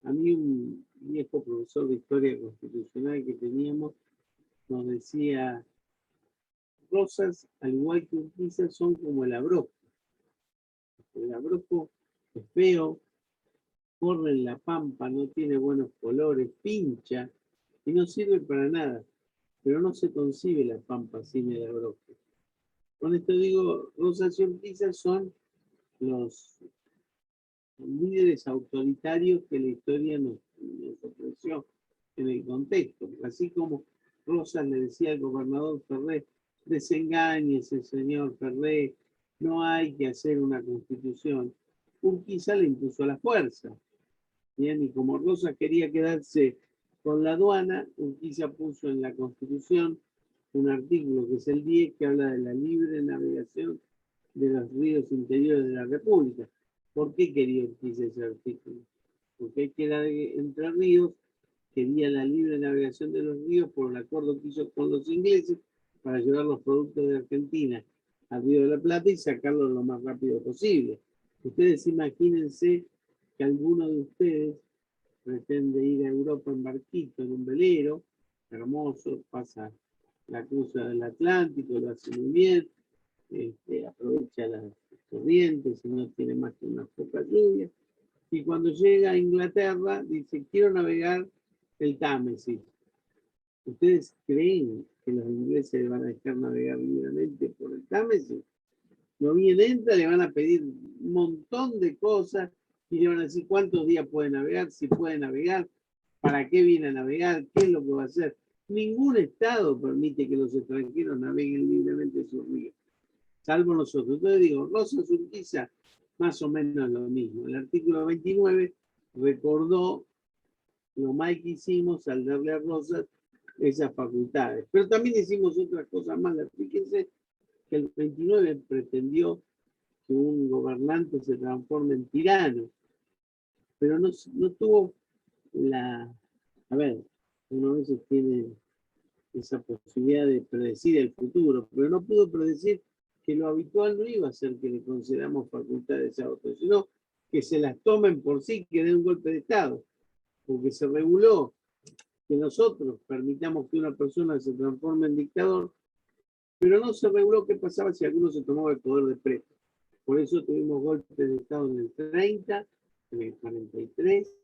D: a mí un viejo profesor de historia constitucional que teníamos nos decía, Rosas, al igual que Urquiza, son como el abrojo. El abrojo es feo, corre en la pampa, no tiene buenos colores, pincha y no sirve para nada. Pero no se concibe la pampa sin el abrojo. Con esto digo, Rosas y Urquiza son los líderes autoritarios que la historia nos ofreció en el contexto. Así como Rosas le decía al gobernador Ferré, desengáñese, señor Ferré, no hay que hacer una constitución. Urquiza le impuso la fuerza. Bien, y como Rosas quería quedarse con la aduana, Urquiza puso en la constitución un artículo que es el 10, que habla de la libre navegación de los ríos interiores de la República. ¿Por qué quería Urquiza ese artículo? Porque hay que dar Entre Ríos, quería la libre navegación de los ríos por el acuerdo que hizo con los ingleses para llevar los productos de Argentina al Río de la Plata y sacarlos lo más rápido posible. Ustedes imagínense que alguno de ustedes pretende ir a Europa en barquito, en un velero, hermoso, pasa la cruza del Atlántico, lo hace muy bien, aprovecha las corrientes, y no tiene más que unas pocas lluvias. Y cuando llega a Inglaterra, dice, quiero navegar el Támesis. ¿Ustedes creen que los ingleses van a dejar navegar libremente por el Támesis? No bien entra, le van a pedir un montón de cosas y le van a decir cuántos días puede navegar, si puede navegar, para qué viene a navegar, qué es lo que va a hacer. Ningún Estado permite que los extranjeros naveguen libremente sus ríos, salvo nosotros. Entonces digo, Rosas Urquiza, más o menos lo mismo. El artículo 29 recordó lo mal que hicimos al darle a Rosas esas facultades. Pero también hicimos otras cosas malas. Fíjense que el 29 pretendió que un gobernante se transforme en tirano, pero no tuvo la... A ver, uno a veces tiene esa posibilidad de predecir el futuro, pero no pudo predecir que lo habitual no iba a ser que le concedamos facultades a otros, sino que se las tomen por sí, que den un golpe de Estado, porque se reguló que nosotros permitamos que una persona se transforme en dictador, pero no se reguló qué pasaba si alguno se tomaba el poder de preso. Por eso tuvimos golpes de Estado en el 30, en el 43,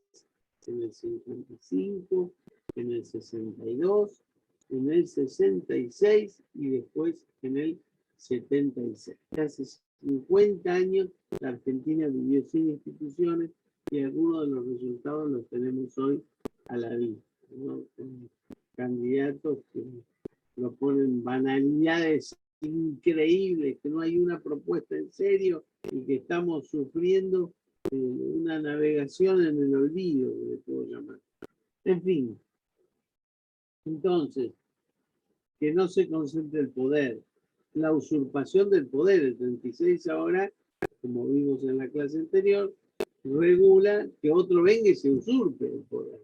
D: en el 55, en el 62, en el 66 y después en el 76. Hace 50 años la Argentina vivió sin instituciones y algunos de los resultados los tenemos hoy a la vista, ¿no? Con candidatos que proponen banalidades increíbles, que no hay una propuesta en serio y que estamos sufriendo una navegación en el olvido, que le puedo llamar. En fin, entonces, que no se concentre el poder, la usurpación del poder, el 36 ahora, como vimos en la clase anterior, regula que otro venga y se usurpe el poder.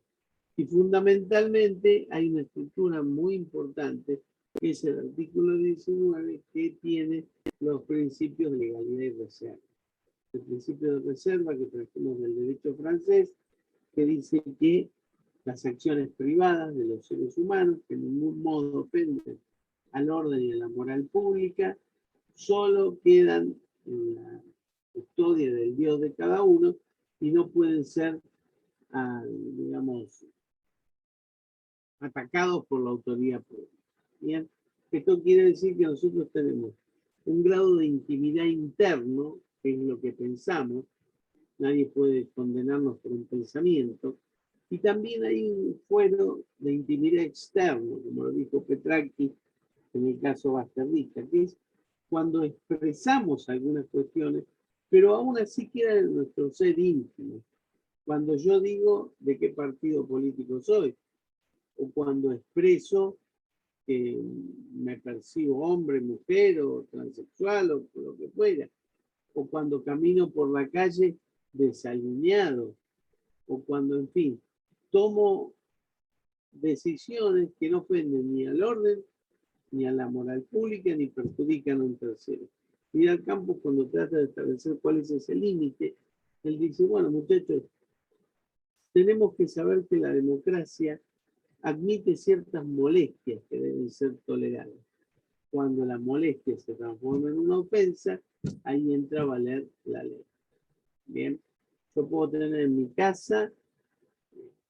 D: Y fundamentalmente hay una estructura muy importante, que es el artículo 19, que tiene los principios de legalidad y reserva. El principio de reserva que trajimos del derecho francés, que dice que las acciones privadas de los seres humanos, que en ningún modo ofenden al orden y a la moral pública, solo quedan en la custodia del Dios de cada uno y no pueden ser, digamos, atacados por la autoridad pública. ¿Bien? Esto quiere decir que nosotros tenemos un grado de intimidad interno, que es lo que pensamos, nadie puede condenarnos por un pensamiento, y también hay un fuero de intimidad externo, como lo dijo Petrarchi en el caso Basterrica, que es cuando expresamos algunas cuestiones, pero aún así queda en nuestro ser íntimo. Cuando yo digo de qué partido político soy, o cuando expreso que me percibo hombre, mujer, o transexual, o lo que fuera, o cuando camino por la calle desalineado, o cuando, en fin, tomo decisiones que no ofenden ni al orden, ni a la moral pública, ni perjudican a un tercero. Mira Campos, cuando trata de establecer cuál es ese límite, él dice, bueno, muchachos, tenemos que saber que la democracia admite ciertas molestias que deben ser toleradas. Cuando la molestia se transforma en una ofensa, ahí entra a valer la ley. Bien, yo puedo tener en mi casa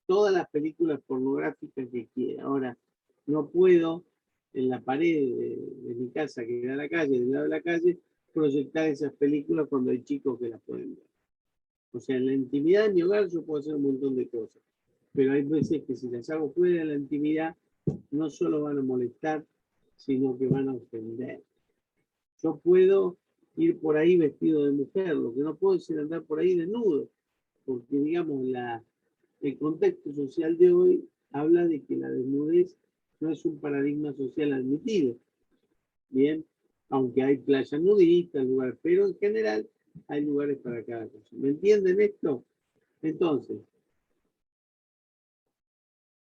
D: todas las películas pornográficas que quiera. Ahora, no puedo en la pared de mi casa, que da a la calle, del lado de la calle, proyectar esas películas cuando hay chicos que las pueden ver. O sea, en la intimidad de mi hogar yo puedo hacer un montón de cosas, pero hay veces que si las hago fuera de la intimidad, no solo van a molestar, sino que van a ofender. Yo puedo ir por ahí vestido de mujer, lo que no puedo es andar por ahí desnudo, porque digamos el contexto social de hoy habla de que la desnudez no es un paradigma social admitido. Bien, aunque hay playas nudistas, lugares, pero en general hay lugares para cada cosa. ¿Me entienden esto? Entonces,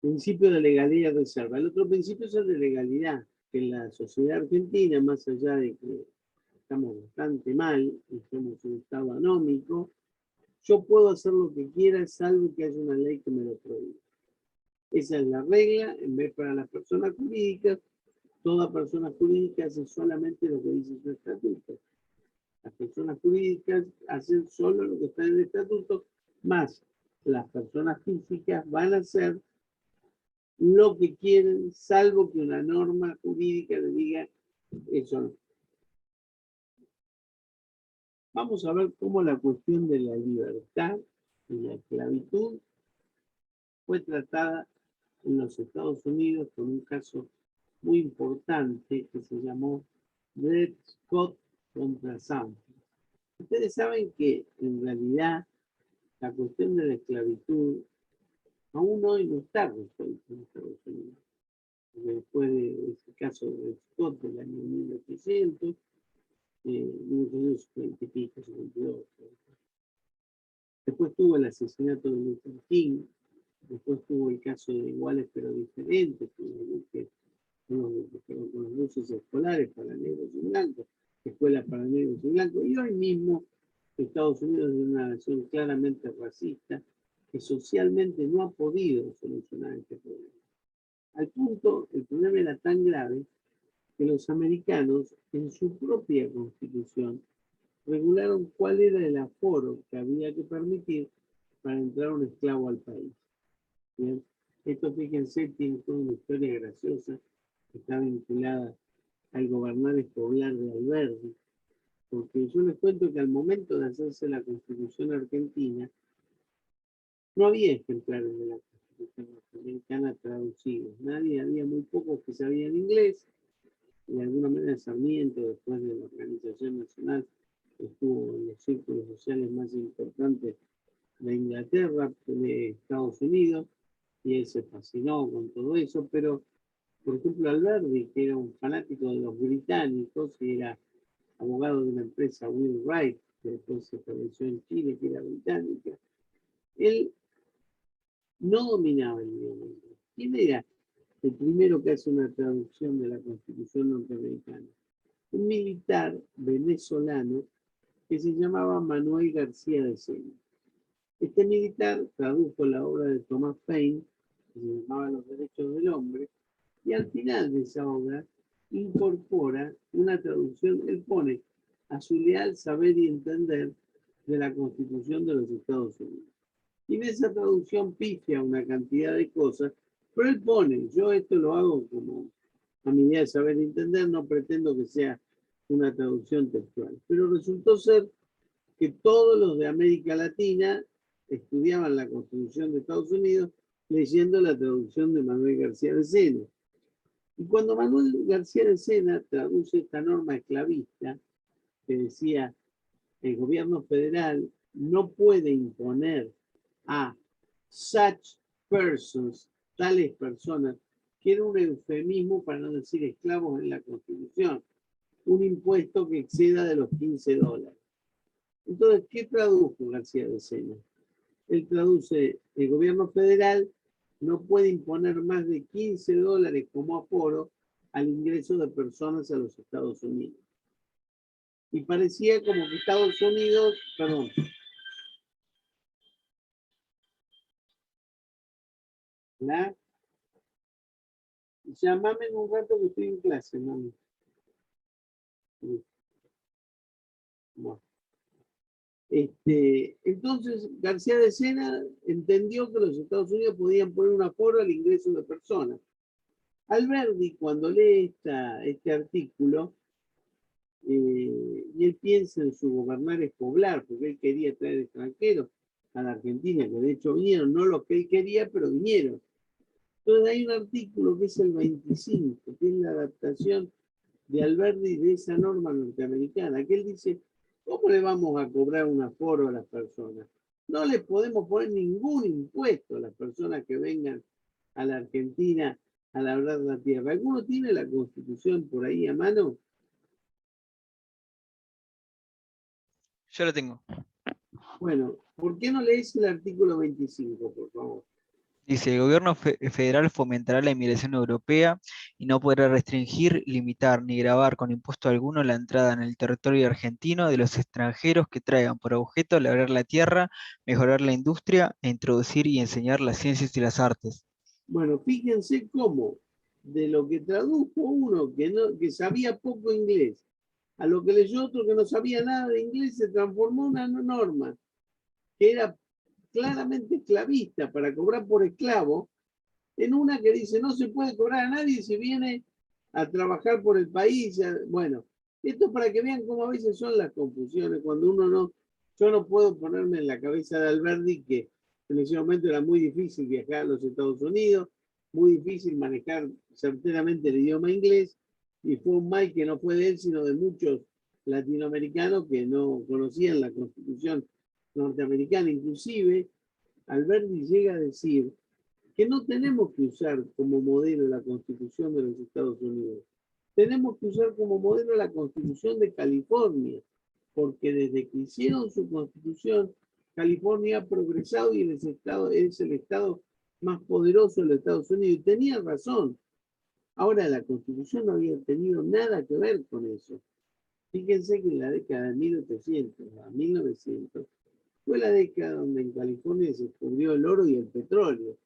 D: principio de legalidad y reserva. El otro principio es el de legalidad, que en la sociedad argentina, más allá de que estamos bastante mal y somos un estado anómico, yo puedo hacer lo que quiera, salvo que haya una ley que me lo prohíba. Esa es la regla, en vez para las personas jurídicas, toda persona jurídica hace solamente lo que dice su estatuto. Las personas jurídicas hacen solo lo que está en el estatuto, más las personas físicas van a hacer lo que quieren, salvo que una norma jurídica le diga eso no. Vamos a ver cómo la cuestión de la libertad y la esclavitud fue tratada en los Estados Unidos con un caso muy importante que se llamó Dred Scott contra Sanford. Ustedes saben que en realidad la cuestión de la esclavitud aún hoy no está resuelta en Estados Unidos. Después de ese caso de Scott del año 1800, 1952. Después tuvo el asesinato de Luther King, después tuvo el caso de Iguales pero Diferentes, con los buses escolares para negros y blancos, escuelas para negros y blancos, y hoy mismo Estados Unidos es una nación claramente racista que socialmente no ha podido solucionar este problema. Al punto, el problema era tan grave que los americanos, en su propia constitución, regularon cuál era el aforo que había que permitir para entrar un esclavo al país. Bien, esto, fíjense, tiene toda una historia graciosa que está vinculada al gobernar Escobar de Alberdi, porque yo les cuento que al momento de hacerse la Constitución argentina, no había ejemplares de la Constitución Constitución norteamericana traducidos. Había muy pocos que sabían inglés. De alguna manera Sarmiento, después de la Organización Nacional, estuvo en los círculos sociales más importantes de Inglaterra, de Estados Unidos, y él se fascinó con todo eso, pero, por ejemplo, Alberdi, que era un fanático de los británicos, y era abogado de una empresa, Will Wright, que después se estableció en Chile, que era británica, él no dominaba el idioma inglés. ¿Quién era el primero que hace una traducción de la Constitución norteamericana? Un militar venezolano que se llamaba Manuel García de Sena. Este militar tradujo la obra de Thomas Paine, que se llamaba Los Derechos del Hombre, y al final de esa obra incorpora una traducción, él pone a su leal saber y entender de la Constitución de los Estados Unidos. Y en esa traducción pifia una cantidad de cosas, pero él pone, yo esto lo hago como a mi idea de saber y entender, no pretendo que sea una traducción textual, pero resultó ser que todos los de América Latina estudiaban la Constitución de Estados Unidos leyendo la traducción de Manuel García de Sena. Y cuando Manuel García de Sena traduce esta norma esclavista, que decía, el gobierno federal no puede imponer a such persons, tales personas, que era un eufemismo para no decir esclavos en la Constitución, un impuesto que exceda de los $15. Entonces, ¿qué tradujo García de Sena? Él traduce, el gobierno federal no puede imponer más de $15 como aforo al ingreso de personas a los Estados Unidos. Y parecía como que Estados Unidos, perdón. ¿La? Llámame en un rato que estoy en clase, mami. Bueno. Entonces, García de Sena entendió que los Estados Unidos podían poner un aforo al ingreso de personas. Alberdi, cuando lee este artículo, y él piensa en su gobernar es poblar, porque él quería traer extranjeros a la Argentina, que de hecho vinieron, no los que él quería, pero vinieron. Entonces hay un artículo que es el 25, que es la adaptación de Alberdi de esa norma norteamericana, que él dice, ¿cómo le vamos a cobrar un aforo a las personas? No les podemos poner ningún impuesto a las personas que vengan a la Argentina a labrar la tierra. ¿Alguno tiene la Constitución por ahí a mano?
F: Yo lo tengo.
D: Bueno, ¿por qué no lees el artículo 25, por favor?
F: Dice, el gobierno federal fomentará la inmigración europea y no podrá restringir, limitar ni gravar con impuesto alguno la entrada en el territorio argentino de los extranjeros que traigan por objeto labrar la tierra, mejorar la industria e introducir y enseñar las ciencias y las artes.
D: Bueno, fíjense cómo de lo que tradujo uno que sabía poco inglés, a lo que leyó otro que no sabía nada de inglés, se transformó una norma que era claramente esclavista para cobrar por esclavo, en una que dice no se puede cobrar a nadie si viene a trabajar por el país. Bueno, esto para que vean cómo a veces son las confusiones, cuando uno no, yo no puedo ponerme en la cabeza de Alberdi que en ese momento era muy difícil viajar a los Estados Unidos, muy difícil manejar certeramente el idioma inglés, y fue un mal que no fue de él, sino de muchos latinoamericanos que no conocían la Constitución norteamericana. Inclusive, Alberdi llega a decir que no tenemos que usar como modelo la Constitución de los Estados Unidos. Tenemos que usar como modelo la Constitución de California, porque desde que hicieron su Constitución, California ha progresado y es el estado más poderoso de los Estados Unidos. Y tenía razón. Ahora, la Constitución no había tenido nada que ver con eso. Fíjense que en la década de 1800 a 1900 fue la década donde en California se descubrió el oro y el petróleo,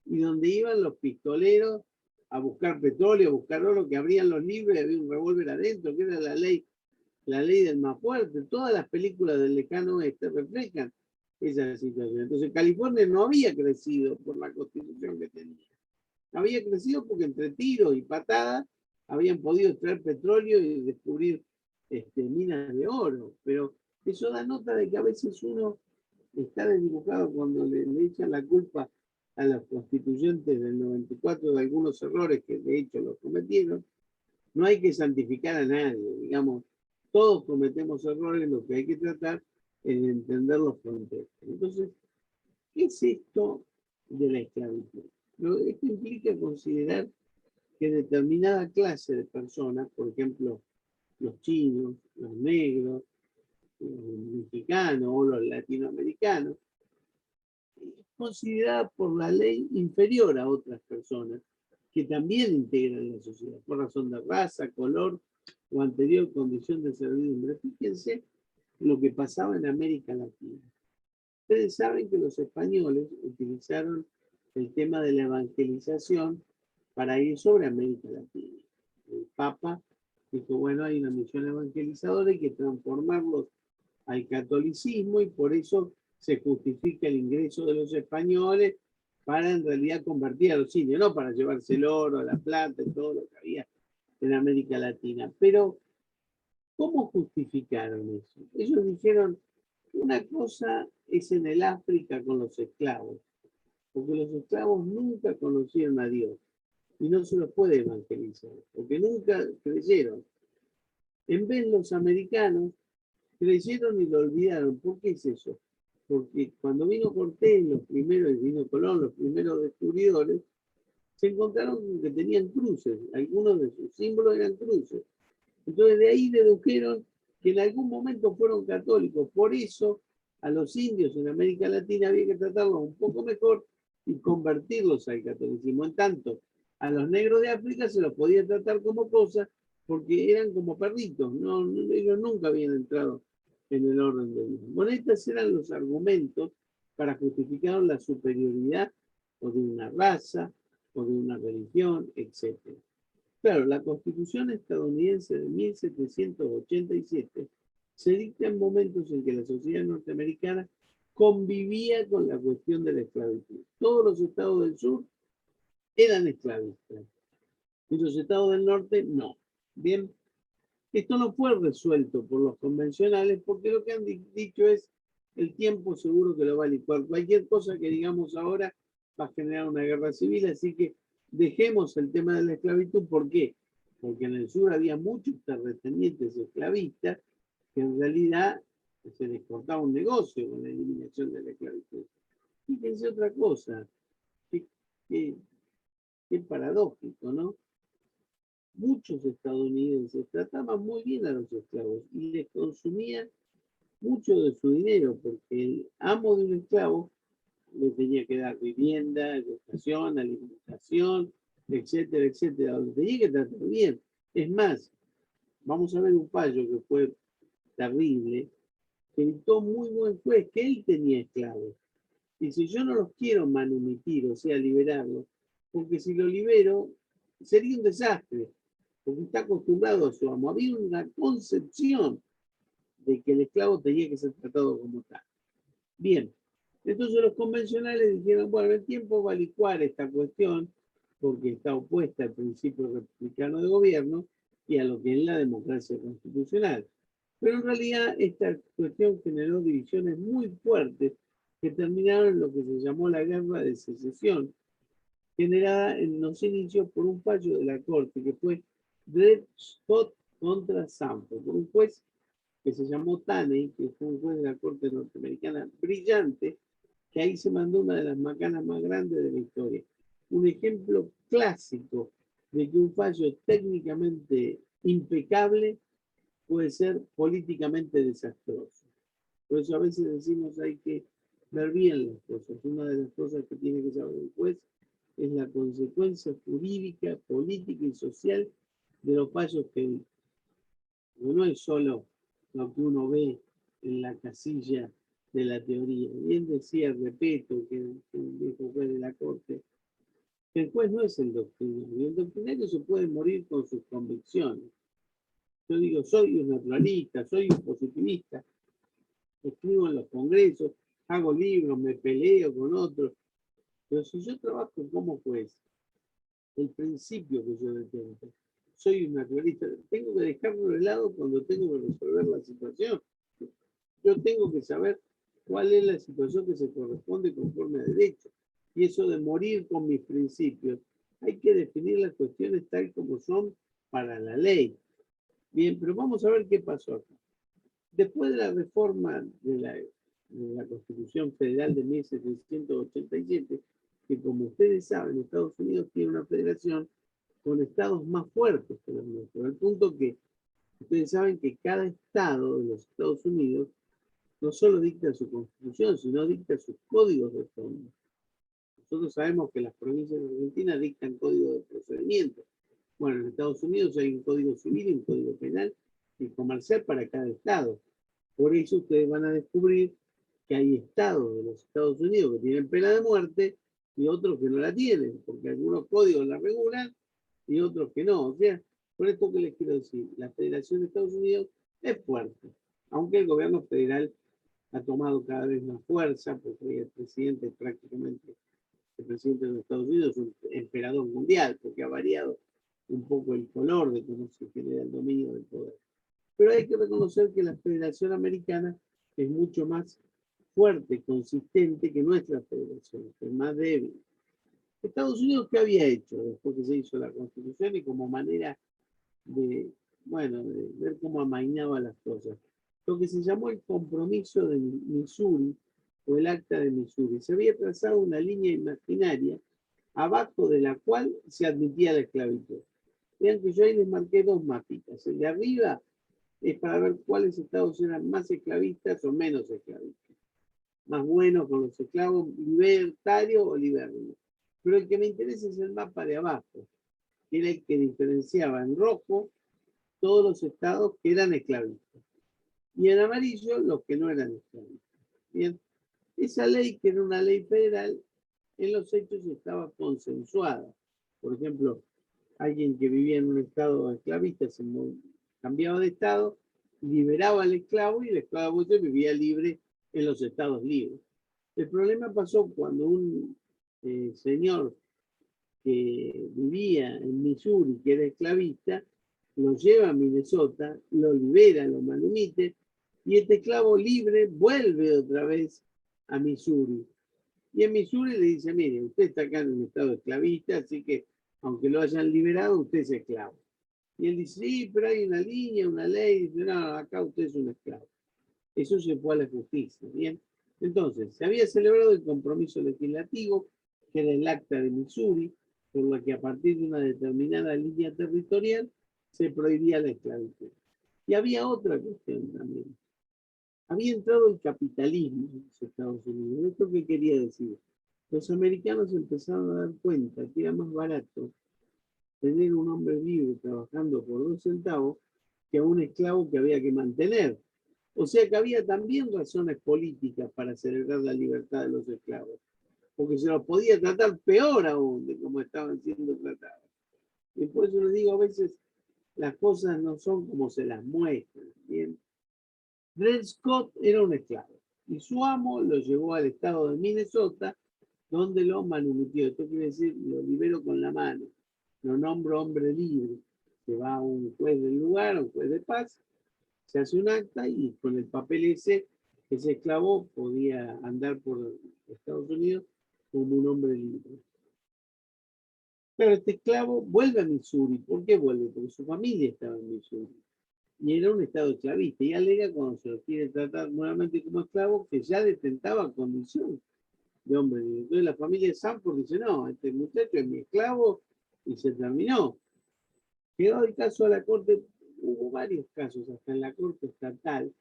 D: y donde iban los pistoleros a buscar petróleo, a buscar oro, que abrían los libros y había un revólver adentro, que era la ley del más fuerte. Todas las películas del lejano oeste reflejan esa situación. Entonces California no había crecido por la constitución que tenía. Había crecido porque entre tiros y patadas habían podido extraer petróleo y descubrir minas de oro. Pero eso da nota de que a veces uno está desdibujado cuando le echan la culpa a los constituyentes del 94 de algunos errores que de hecho los cometieron, no hay que santificar a nadie, digamos, todos cometemos errores, lo que hay que tratar es de entender los contextos. Entonces, ¿qué es esto de la esclavitud? Esto implica considerar que determinada clase de personas, por ejemplo, los chinos, los negros, los mexicanos o los latinoamericanos, es considerada por la ley inferior a otras personas que también integran la sociedad, por razón de raza, color o anterior condición de servidumbre. Fíjense lo que pasaba en América Latina. Ustedes saben que los españoles utilizaron el tema de la evangelización para ir sobre América Latina. El Papa dijo, bueno, hay una misión evangelizadora, hay que transformarlos al catolicismo y por eso se justifica el ingreso de los españoles para en realidad convertir a los indios, no para llevarse el oro, la plata y todo lo que había en América Latina. Pero, ¿cómo justificaron eso? Ellos dijeron, una cosa es en el África con los esclavos, porque los esclavos nunca conocieron a Dios y no se los puede evangelizar, porque nunca creyeron. En vez los americanos creyeron y lo olvidaron. ¿Por qué es eso? Porque cuando vino Cortés, los primeros, y vino Colón, los primeros descubridores, se encontraron que tenían cruces, algunos de sus símbolos eran cruces. Entonces de ahí dedujeron que en algún momento fueron católicos. Por eso a los indios en América Latina había que tratarlos un poco mejor y convertirlos al catolicismo. En tanto, a los negros de África se los podía tratar como cosas porque eran como perritos, ellos nunca habían entrado en el orden de Dios. Bueno, estos eran los argumentos para justificar la superioridad o de una raza o de una religión, etc. Claro, la Constitución estadounidense de 1787 se dicta en momentos en que la sociedad norteamericana convivía con la cuestión de la esclavitud. Todos los estados del sur eran esclavistas y los estados del norte no. Bien, esto no fue resuelto por los convencionales porque lo que han dicho es el tiempo seguro que lo va a licuar. Cualquier cosa que digamos ahora va a generar una guerra civil, así que dejemos el tema de la esclavitud. ¿Por qué? Porque en el sur había muchos terratenientes esclavistas que en realidad se les cortaba un negocio con la eliminación de la esclavitud. Fíjense otra cosa, qué paradójico, ¿no? Muchos estadounidenses trataban muy bien a los esclavos y les consumían mucho de su dinero, porque el amo de un esclavo le tenía que dar vivienda, educación, alimentación, etcétera, etcétera. Lo tenía que tratar bien. Es más, vamos a ver un fallo que fue terrible, que dictó muy buen juez que él tenía esclavos. Dice, yo no los quiero manumitir, o sea, liberarlos, porque si lo libero sería un desastre, porque está acostumbrado a su amo. Había una concepción de que el esclavo tenía que ser tratado como tal. Bien, entonces los convencionales dijeron, bueno, el tiempo va a licuar esta cuestión porque está opuesta al principio republicano de gobierno y a lo que es la democracia constitucional. Pero en realidad esta cuestión generó divisiones muy fuertes que terminaron en lo que se llamó la Guerra de Secesión, generada en los inicios por un fallo de la Corte que fue Dred Scott contra Sanford, por un juez que se llamó Taney, que fue un juez de la Corte norteamericana brillante, que ahí se mandó una de las macanas más grandes de la historia. Un ejemplo clásico de que un fallo técnicamente impecable puede ser políticamente desastroso. Por eso a veces decimos hay que ver bien las cosas. Una de las cosas que tiene que saber el juez es la consecuencia jurídica, política y social de los fallos que dicta. No es solo lo que uno ve en la casilla de la teoría. Bien decía Repeto, que un viejo juez de la Corte, que el juez no es el doctrinario. El doctrinario se puede morir con sus convicciones. Yo digo, soy un naturalista, soy un positivista, escribo en los congresos, hago libros, me peleo con otros, pero si yo trabajo como juez, el principio que yo detengo, soy un naturalista, tengo que dejarlo de lado cuando tengo que resolver la situación. Yo tengo que saber cuál es la situación que se corresponde conforme a derecho. y eso de morir con mis principios. Hay que definir las cuestiones tal como son para la ley. Bien, pero vamos a ver qué pasó acá. Después de la reforma de la Constitución Federal de 1787, que como ustedes saben, Estados Unidos tiene una federación con estados más fuertes que los nuestros, al punto que ustedes saben que cada estado de los Estados Unidos no solo dicta su constitución, sino dicta sus códigos de forma. Nosotros sabemos que las provincias de Argentina dictan códigos de procedimiento. Bueno, en Estados Unidos hay un código civil y un código penal y comercial para cada estado. Por eso ustedes van a descubrir que hay estados de los Estados Unidos que tienen pena de muerte y otros que no la tienen, porque algunos códigos la regulan y otros que no. O sea, por esto que les quiero decir, la Federación de Estados Unidos es fuerte, aunque el gobierno federal ha tomado cada vez más fuerza, porque el presidente prácticamente, el presidente de los Estados Unidos es un emperador mundial, porque ha variado un poco el color de cómo se genera el dominio del poder. Pero hay que reconocer que la Federación Americana es mucho más fuerte, consistente que nuestra federación, que es más débil. Estados Unidos, ¿qué había hecho después que se hizo la Constitución y como manera de, bueno, de ver cómo amainaba las cosas? Lo que se llamó el Compromiso de Missouri, o el Acta de Missouri. Se había trazado una línea imaginaria abajo de la cual se admitía la esclavitud. Vean que yo ahí les marqué dos mapitas. El de arriba es para ver cuáles estados eran más esclavistas o menos esclavistas. Más buenos con los esclavos, libertarios o liberales. Pero el que me interesa es el mapa de abajo, que era el que diferenciaba en rojo todos los estados que eran esclavistas. Y en amarillo los que no eran esclavistas. Bien, esa ley, que era una ley federal, en los hechos estaba consensuada. Por ejemplo, alguien que vivía en un estado esclavista se cambiaba de estado, liberaba al esclavo y el esclavo vivía libre en los estados libres. El problema pasó cuando un señor que vivía en Missouri, que era esclavista, lo lleva a Minnesota, lo libera, lo manumite, y este esclavo libre vuelve otra vez a Missouri. Y en Missouri le dice, mire, usted está acá en un estado esclavista, así que aunque lo hayan liberado, usted es esclavo. Y él dice, sí, pero hay una línea, una ley, dice, no, acá usted es un esclavo. Eso se fue a la justicia, ¿bien? Entonces, se había celebrado el compromiso legislativo, que era el Acta de Missouri, por la que a partir de una determinada línea territorial se prohibía la esclavitud. Y había otra cuestión también. Había entrado el capitalismo en los Estados Unidos. ¿Esto qué quería decir? Los americanos empezaron a dar cuenta que era más barato tener un hombre libre trabajando por 2 centavos que a un esclavo que había que mantener. O sea que había también razones políticas para celebrar la libertad de los esclavos, porque se los podía tratar peor aún de como estaban siendo tratados. Y por eso les digo, a veces las cosas no son como se las muestran. ¿Bien? Dred Scott era un esclavo y su amo lo llevó al estado de Minnesota, donde lo manumitió. Esto quiere decir, lo liberó con la mano, lo nombro hombre libre. Se va a un juez del lugar, a un juez de paz, se hace un acta y con el papel ese esclavo podía andar por Estados Unidos como un hombre libre. Pero este esclavo vuelve a Missouri. ¿Por qué vuelve? Porque su familia estaba en Missouri. Y era un estado esclavista. Y alega, cuando se lo quiere tratar nuevamente como esclavo, que ya detentaba condición de hombre libre. Entonces la familia de Sanford dice, no, este muchacho es mi esclavo y se terminó. Quedó el caso a la corte. Hubo varios casos, hasta en la corte estatal,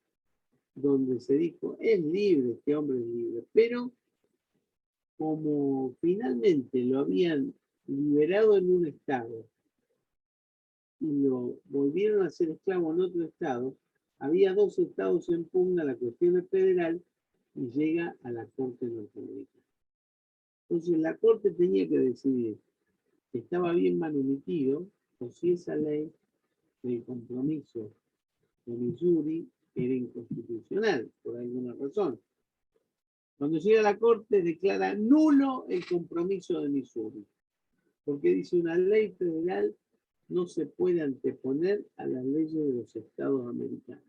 D: donde se dijo, es libre, este hombre es libre. Pero como finalmente lo habían liberado en un estado y lo volvieron a ser esclavo en otro estado, había 2 estados en pugna, la cuestión es federal y llega a la Corte norteamericana. Entonces la Corte tenía que decidir si estaba bien manumitido o si esa ley del compromiso de Missouri era inconstitucional por alguna razón. Cuando llega a la Corte declara nulo el compromiso de Missouri, porque dice una ley federal no se puede anteponer a las leyes de los estados americanos.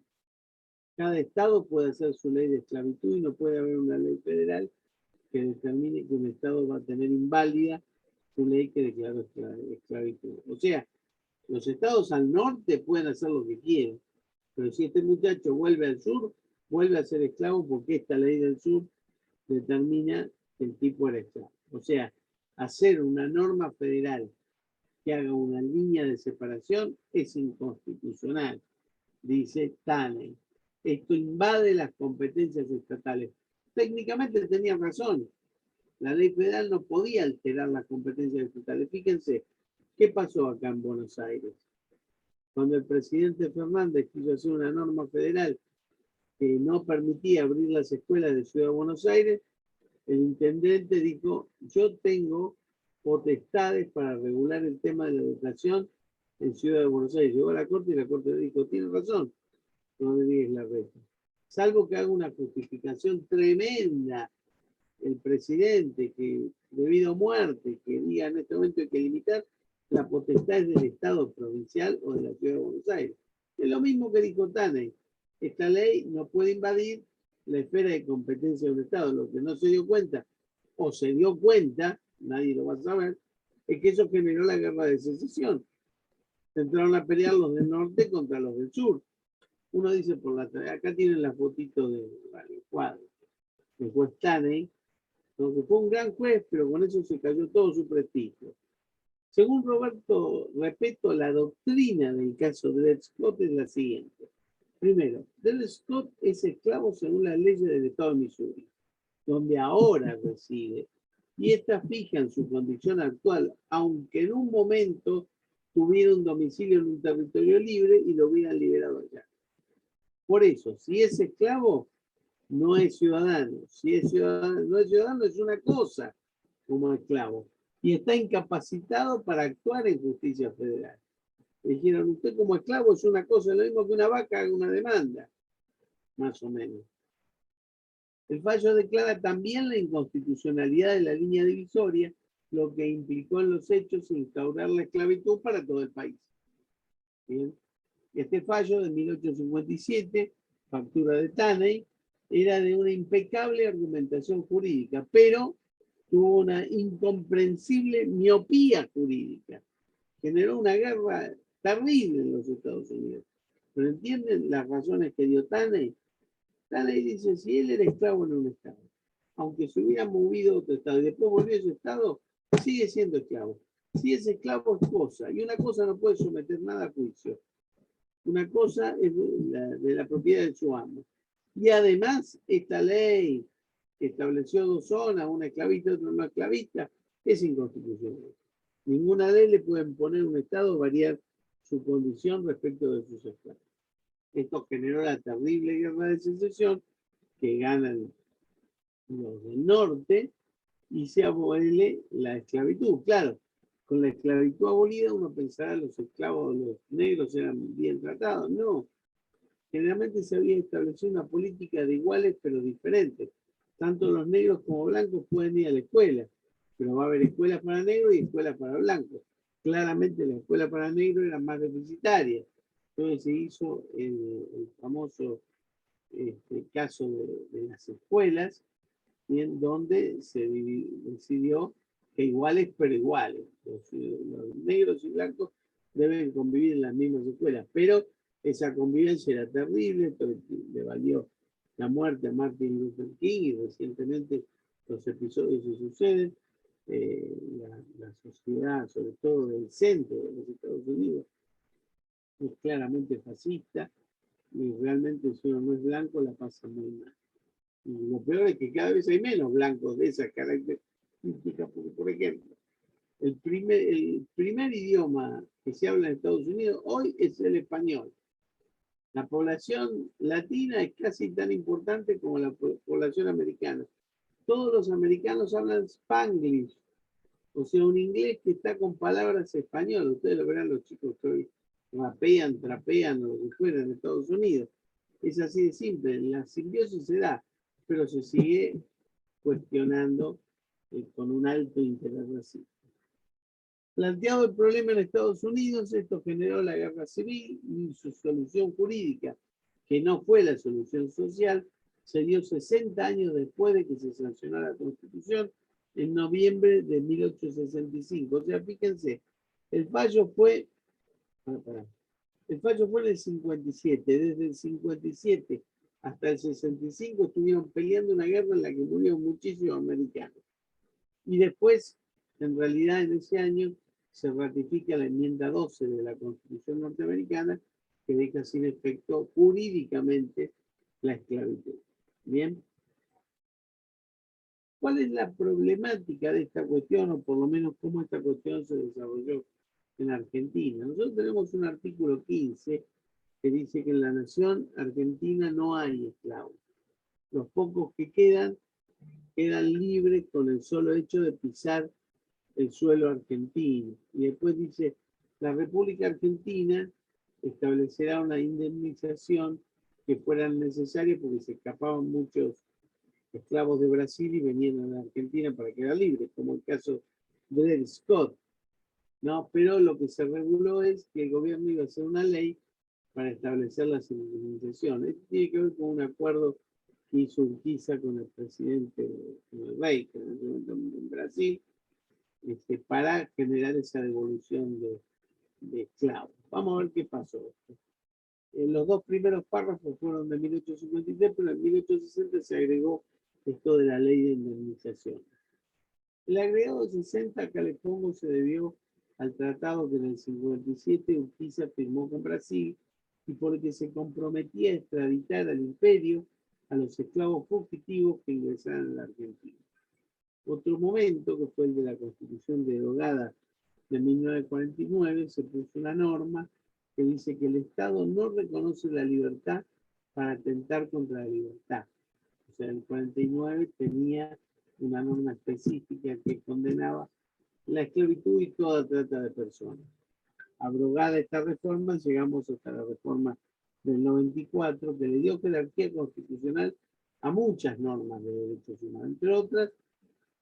D: Cada estado puede hacer su ley de esclavitud y no puede haber una ley federal que determine que un Estado va a tener inválida su ley que declaró esclavitud. O sea, los estados al norte pueden hacer lo que quieran, pero si este muchacho vuelve al sur, vuelve a ser esclavo porque esta ley del sur determina que el tipo era esclavo. O sea, hacer una norma federal que haga una línea de separación es inconstitucional, dice Taney. Esto invade las competencias estatales. Técnicamente tenía razón. La ley federal no podía alterar las competencias estatales. Fíjense, ¿qué pasó acá en Buenos Aires? Cuando el presidente Fernández quiso hacer una norma federal que no permitía abrir las escuelas de Ciudad de Buenos Aires, el intendente dijo, yo tengo potestades para regular el tema de la educación en Ciudad de Buenos Aires. Llegó a la Corte y la Corte dijo, tiene razón, no me digas la reta. Salvo que haga una justificación tremenda el presidente, que debido a muerte, que diga en este momento hay que limitar, la potestad es del Estado provincial o de la Ciudad de Buenos Aires. Es lo mismo que dijo Taney. Esta ley no puede invadir la esfera de competencia de un Estado. Lo que no se dio cuenta, o se dio cuenta, nadie lo va a saber, es que eso generó la guerra de secesión. Se entraron a pelear los del norte contra los del sur. Uno dice por la... Acá tienen la fotito del cuadro. El juez Taney, que fue un gran juez, pero con eso se cayó todo su prestigio. Según Roberto Repetto, la doctrina del caso de Dred Scott es la siguiente. Primero, Dred Scott es esclavo según las leyes del estado de Missouri, donde ahora reside, y estas fijan su condición actual, aunque en un momento tuviera un domicilio en un territorio libre y lo hubieran liberado allá. Por eso, si es esclavo, no es ciudadano. Si es ciudadano, no es ciudadano, es una cosa como esclavo. Y está incapacitado para actuar en justicia federal. Le dijeron, usted como esclavo es una cosa, lo mismo que una vaca haga una demanda, más o menos. El fallo declara también la inconstitucionalidad de la línea divisoria, lo que implicó en los hechos instaurar la esclavitud para todo el país. ¿Bien? Este fallo de 1857, factura de Taney, era de una impecable argumentación jurídica, pero tuvo una incomprensible miopía jurídica. Generó una guerra terrible en los Estados Unidos. ¿Pero entienden las razones que dio Taney? Taney dice, si él era esclavo en un estado, aunque se hubiera movido a otro estado y después volvió a ese estado, sigue siendo esclavo. Si es esclavo es cosa, y una cosa no puede someter nada a juicio. Una cosa es de la propiedad de su amo. Y además, esta ley que estableció dos zonas, una esclavista y otra no esclavista, es inconstitucional. Ninguna ley le puede imponer a un Estado variar su condición respecto de sus esclavos. Esto generó la terrible guerra de secesión que ganan los del norte y se abole la esclavitud. Claro, con la esclavitud abolida uno pensará los esclavos, los negros eran bien tratados. No, generalmente se había establecido una política de iguales pero diferentes. Tanto los negros como blancos pueden ir a la escuela, pero va a haber escuelas para negros y escuelas para blancos. Claramente la escuela para negros era más deficitaria. Entonces se hizo el famoso caso de las escuelas, en donde se decidió que iguales pero iguales. Los negros y blancos deben convivir en las mismas escuelas, pero esa convivencia era terrible, le valió la muerte a Martin Luther King y recientemente los episodios que suceden. La sociedad, sobre todo del centro de los Estados Unidos, es claramente fascista y realmente si uno no es blanco la pasa muy mal. Y lo peor es que cada vez hay menos blancos de esas características, porque, por ejemplo, el primer idioma que se habla en Estados Unidos hoy es el español. La población latina es casi tan importante como la población americana. Todos los americanos hablan Spanglish, o sea, un inglés que está con palabras españolas. Ustedes lo verán los chicos que hoy rapean, trapean o lo que fuera en Estados Unidos. Es así de simple. La simbiosis se da, pero se sigue cuestionando con un alto interés racista. Planteado el problema en Estados Unidos, esto generó la guerra civil y su solución jurídica, que no fue la solución social, se dio 60 años después de que se sancionó la Constitución en noviembre de 1865. O sea, fíjense, el fallo fue en el 57. Desde el 57 hasta el 65 estuvieron peleando una guerra en la que murieron muchísimos americanos. Y después, en realidad, en ese año se ratifica la enmienda 12 de la Constitución norteamericana que deja sin efecto jurídicamente la esclavitud. Bien. ¿Cuál es la problemática de esta cuestión, o por lo menos cómo esta cuestión se desarrolló en Argentina? Nosotros tenemos un artículo 15 que dice que en la nación argentina no hay esclavos. Los pocos que quedan libres con el solo hecho de pisar el suelo argentino. Y después dice, la República Argentina establecerá una indemnización que fuera necesaria porque se escapaban muchos esclavos de Brasil y venían a la Argentina para quedar libres, como el caso de Dred Scott. ¿No? Pero lo que se reguló es que el gobierno iba a hacer una ley para establecer las indemnizaciones. Esto tiene que ver con un acuerdo que hizo Urquiza con el presidente, con el rey, que en Brasil, para generar esa devolución de esclavos. Vamos a ver qué pasó. Los dos primeros párrafos fueron de 1853, pero en 1860 se agregó esto de la ley de indemnización. El agregado de 60, acá le pongo, se debió al tratado que en el 57 Urquiza firmó con Brasil y por el que se comprometía a extraditar al imperio a los esclavos fugitivos que ingresaran a la Argentina. Otro momento, que fue el de la Constitución derogada de 1949, se puso una norma que dice que el Estado no reconoce la libertad para atentar contra la libertad. O sea, el 49 tenía una norma específica que condenaba la esclavitud y toda trata de personas. Abrogada esta reforma, llegamos hasta la reforma del 94, que le dio jerarquía constitucional a muchas normas de derechos humanos, entre otras,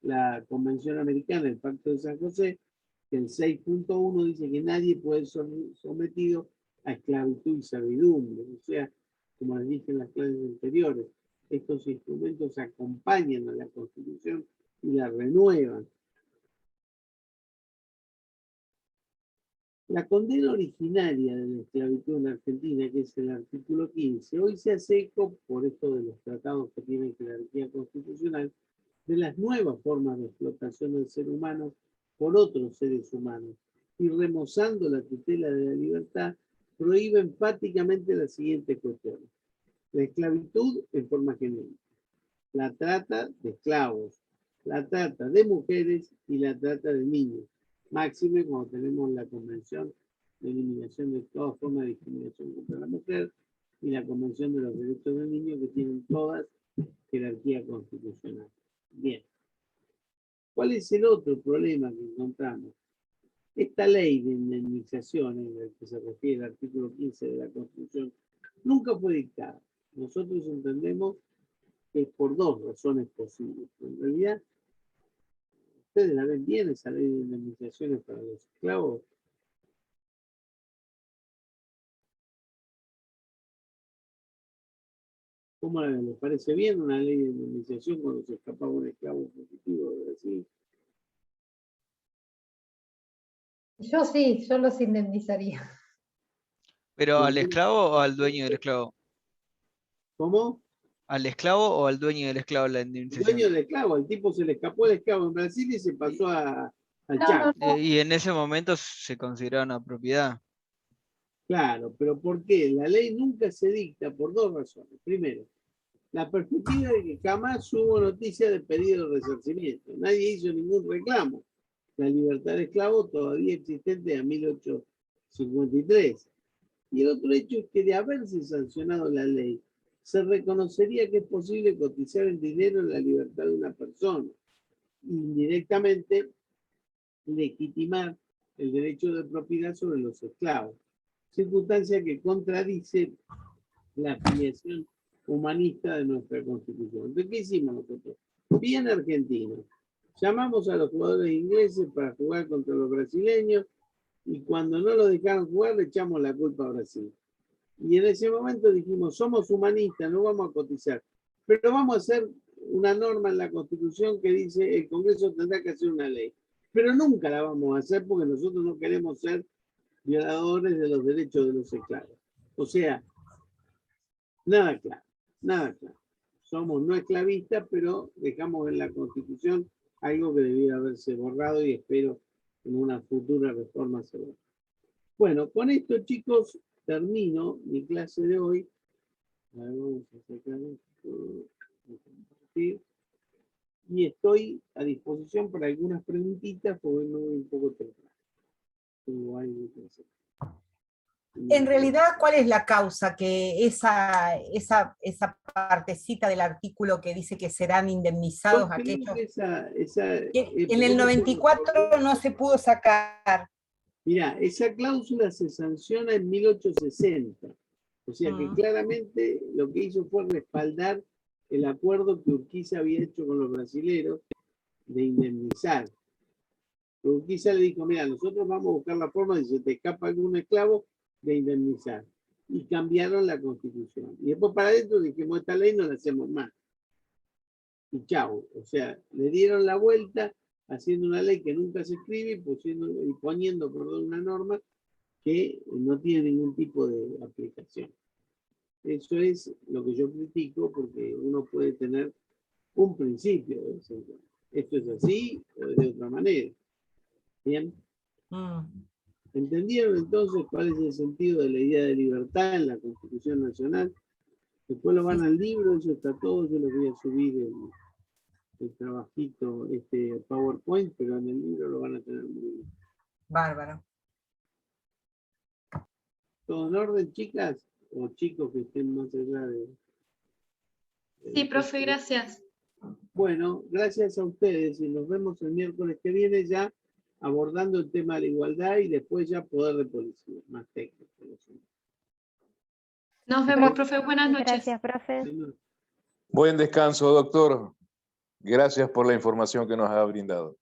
D: la Convención Americana, el Pacto de San José, que el 6.1 dice que nadie puede ser sometido a esclavitud y servidumbre. O sea, como les dije en las clases anteriores, estos instrumentos acompañan a la Constitución y la renuevan. La condena originaria de la esclavitud en Argentina, que es el artículo 15, hoy se hace eco, por esto de los tratados que tienen jerarquía constitucional, de las nuevas formas de explotación del ser humano por otros seres humanos, y remozando la tutela de la libertad, prohíbe enfáticamente las siguientes cuestiones: la esclavitud en forma genérica, la trata de esclavos, la trata de mujeres y la trata de niños. Máxime cuando tenemos la Convención de Eliminación de toda forma de discriminación contra la mujer y la Convención de los Derechos del Niño, que tienen todas jerarquía constitucional. Bien. ¿Cuál es el otro problema que encontramos? Esta ley de indemnizaciones, a la que se refiere el artículo 15 de la Constitución, nunca fue dictada. Nosotros entendemos que es por dos razones posibles. En realidad, ustedes la ven bien, esa ley de indemnizaciones para los esclavos. ¿Cómo la ven? ¿Les parece bien una ley de indemnización cuando se escapaba un esclavo fugitivo de Brasil?
C: Yo sí, yo los indemnizaría.
F: ¿Pero al esclavo o al dueño del esclavo?
D: ¿Cómo?
F: ¿Al esclavo o al dueño del esclavo la
D: El
F: indemnización?
D: dueño del esclavo, el tipo se le escapó el esclavo en Brasil y se pasó al
C: No,
D: Chaco.
C: no,
F: Y en ese momento se consideraba una propiedad.
D: Claro, pero ¿por qué? La ley nunca se dicta por dos razones. Primero, la perspectiva de que jamás hubo noticia de pedido de resarcimiento. Nadie hizo ningún reclamo. La libertad de esclavo todavía existente a 1853. Y el otro hecho es que de haberse sancionado la ley, se reconocería que es posible cotizar el dinero en la libertad de una persona. Indirectamente, legitimar el derecho de propiedad sobre los esclavos. Circunstancia que contradice la afiliación humanista de nuestra Constitución. Entonces, ¿qué hicimos nosotros? Bien argentinos. Llamamos a los jugadores ingleses para jugar contra los brasileños y cuando no los dejaron jugar le echamos la culpa a Brasil. Y en ese momento dijimos, somos humanistas, no vamos a cotizar. pero vamos a hacer una norma en la Constitución que dice el Congreso tendrá que hacer una ley. Pero nunca la vamos a hacer porque nosotros no queremos ser violadores de los derechos de los esclavos. O sea, nada claro, nada claro. Somos no esclavistas, pero dejamos en la Constitución algo que debía haberse borrado y espero en una futura reforma se borre. Bueno, con esto, chicos, termino mi clase de hoy. A ver, vamos a sacar esto, compartir. Y estoy a disposición para algunas preguntitas porque me voy un poco temprano. Tengo algo que hacer.
G: En realidad, ¿cuál es la causa que esa partecita del artículo que dice que serán indemnizados
D: Yo creo
G: aquellos?
D: que
G: En el 94 no se pudo sacar.
D: Mira, esa cláusula se sanciona en 1860. O sea que claramente lo que hizo fue respaldar el acuerdo que Urquiza había hecho con los brasileros de indemnizar. Urquiza le dijo, mira, nosotros vamos a buscar la forma de si se te escapa algún esclavo de indemnizar. Y cambiaron la Constitución. Y después para adentro dijimos, esta ley no la hacemos más. Y chau. O sea, le dieron la vuelta haciendo una ley que nunca se escribe y poniendo una norma que no tiene ningún tipo de aplicación. Eso es lo que yo critico porque uno puede tener un principio de vez en cuando. Esto es así o de otra manera. ¿Bien? ¿Entendieron entonces cuál es el sentido de la idea de libertad en la Constitución Nacional? Después lo van al libro, eso está todo, yo les voy a subir el trabajito, PowerPoint, pero en el libro lo van a tener muy bien.
G: Bárbaro.
D: ¿Todo en orden, chicas? O chicos que estén más allá de...
H: Sí, profe, gracias.
D: Bueno, gracias a ustedes y nos vemos el miércoles que viene ya abordando el tema de la igualdad y después ya poder de policía, más técnico.
H: Nos vemos, profe. Buenas noches.
I: Gracias, profe.
J: Buen descanso, doctor. Gracias por la información que nos ha brindado.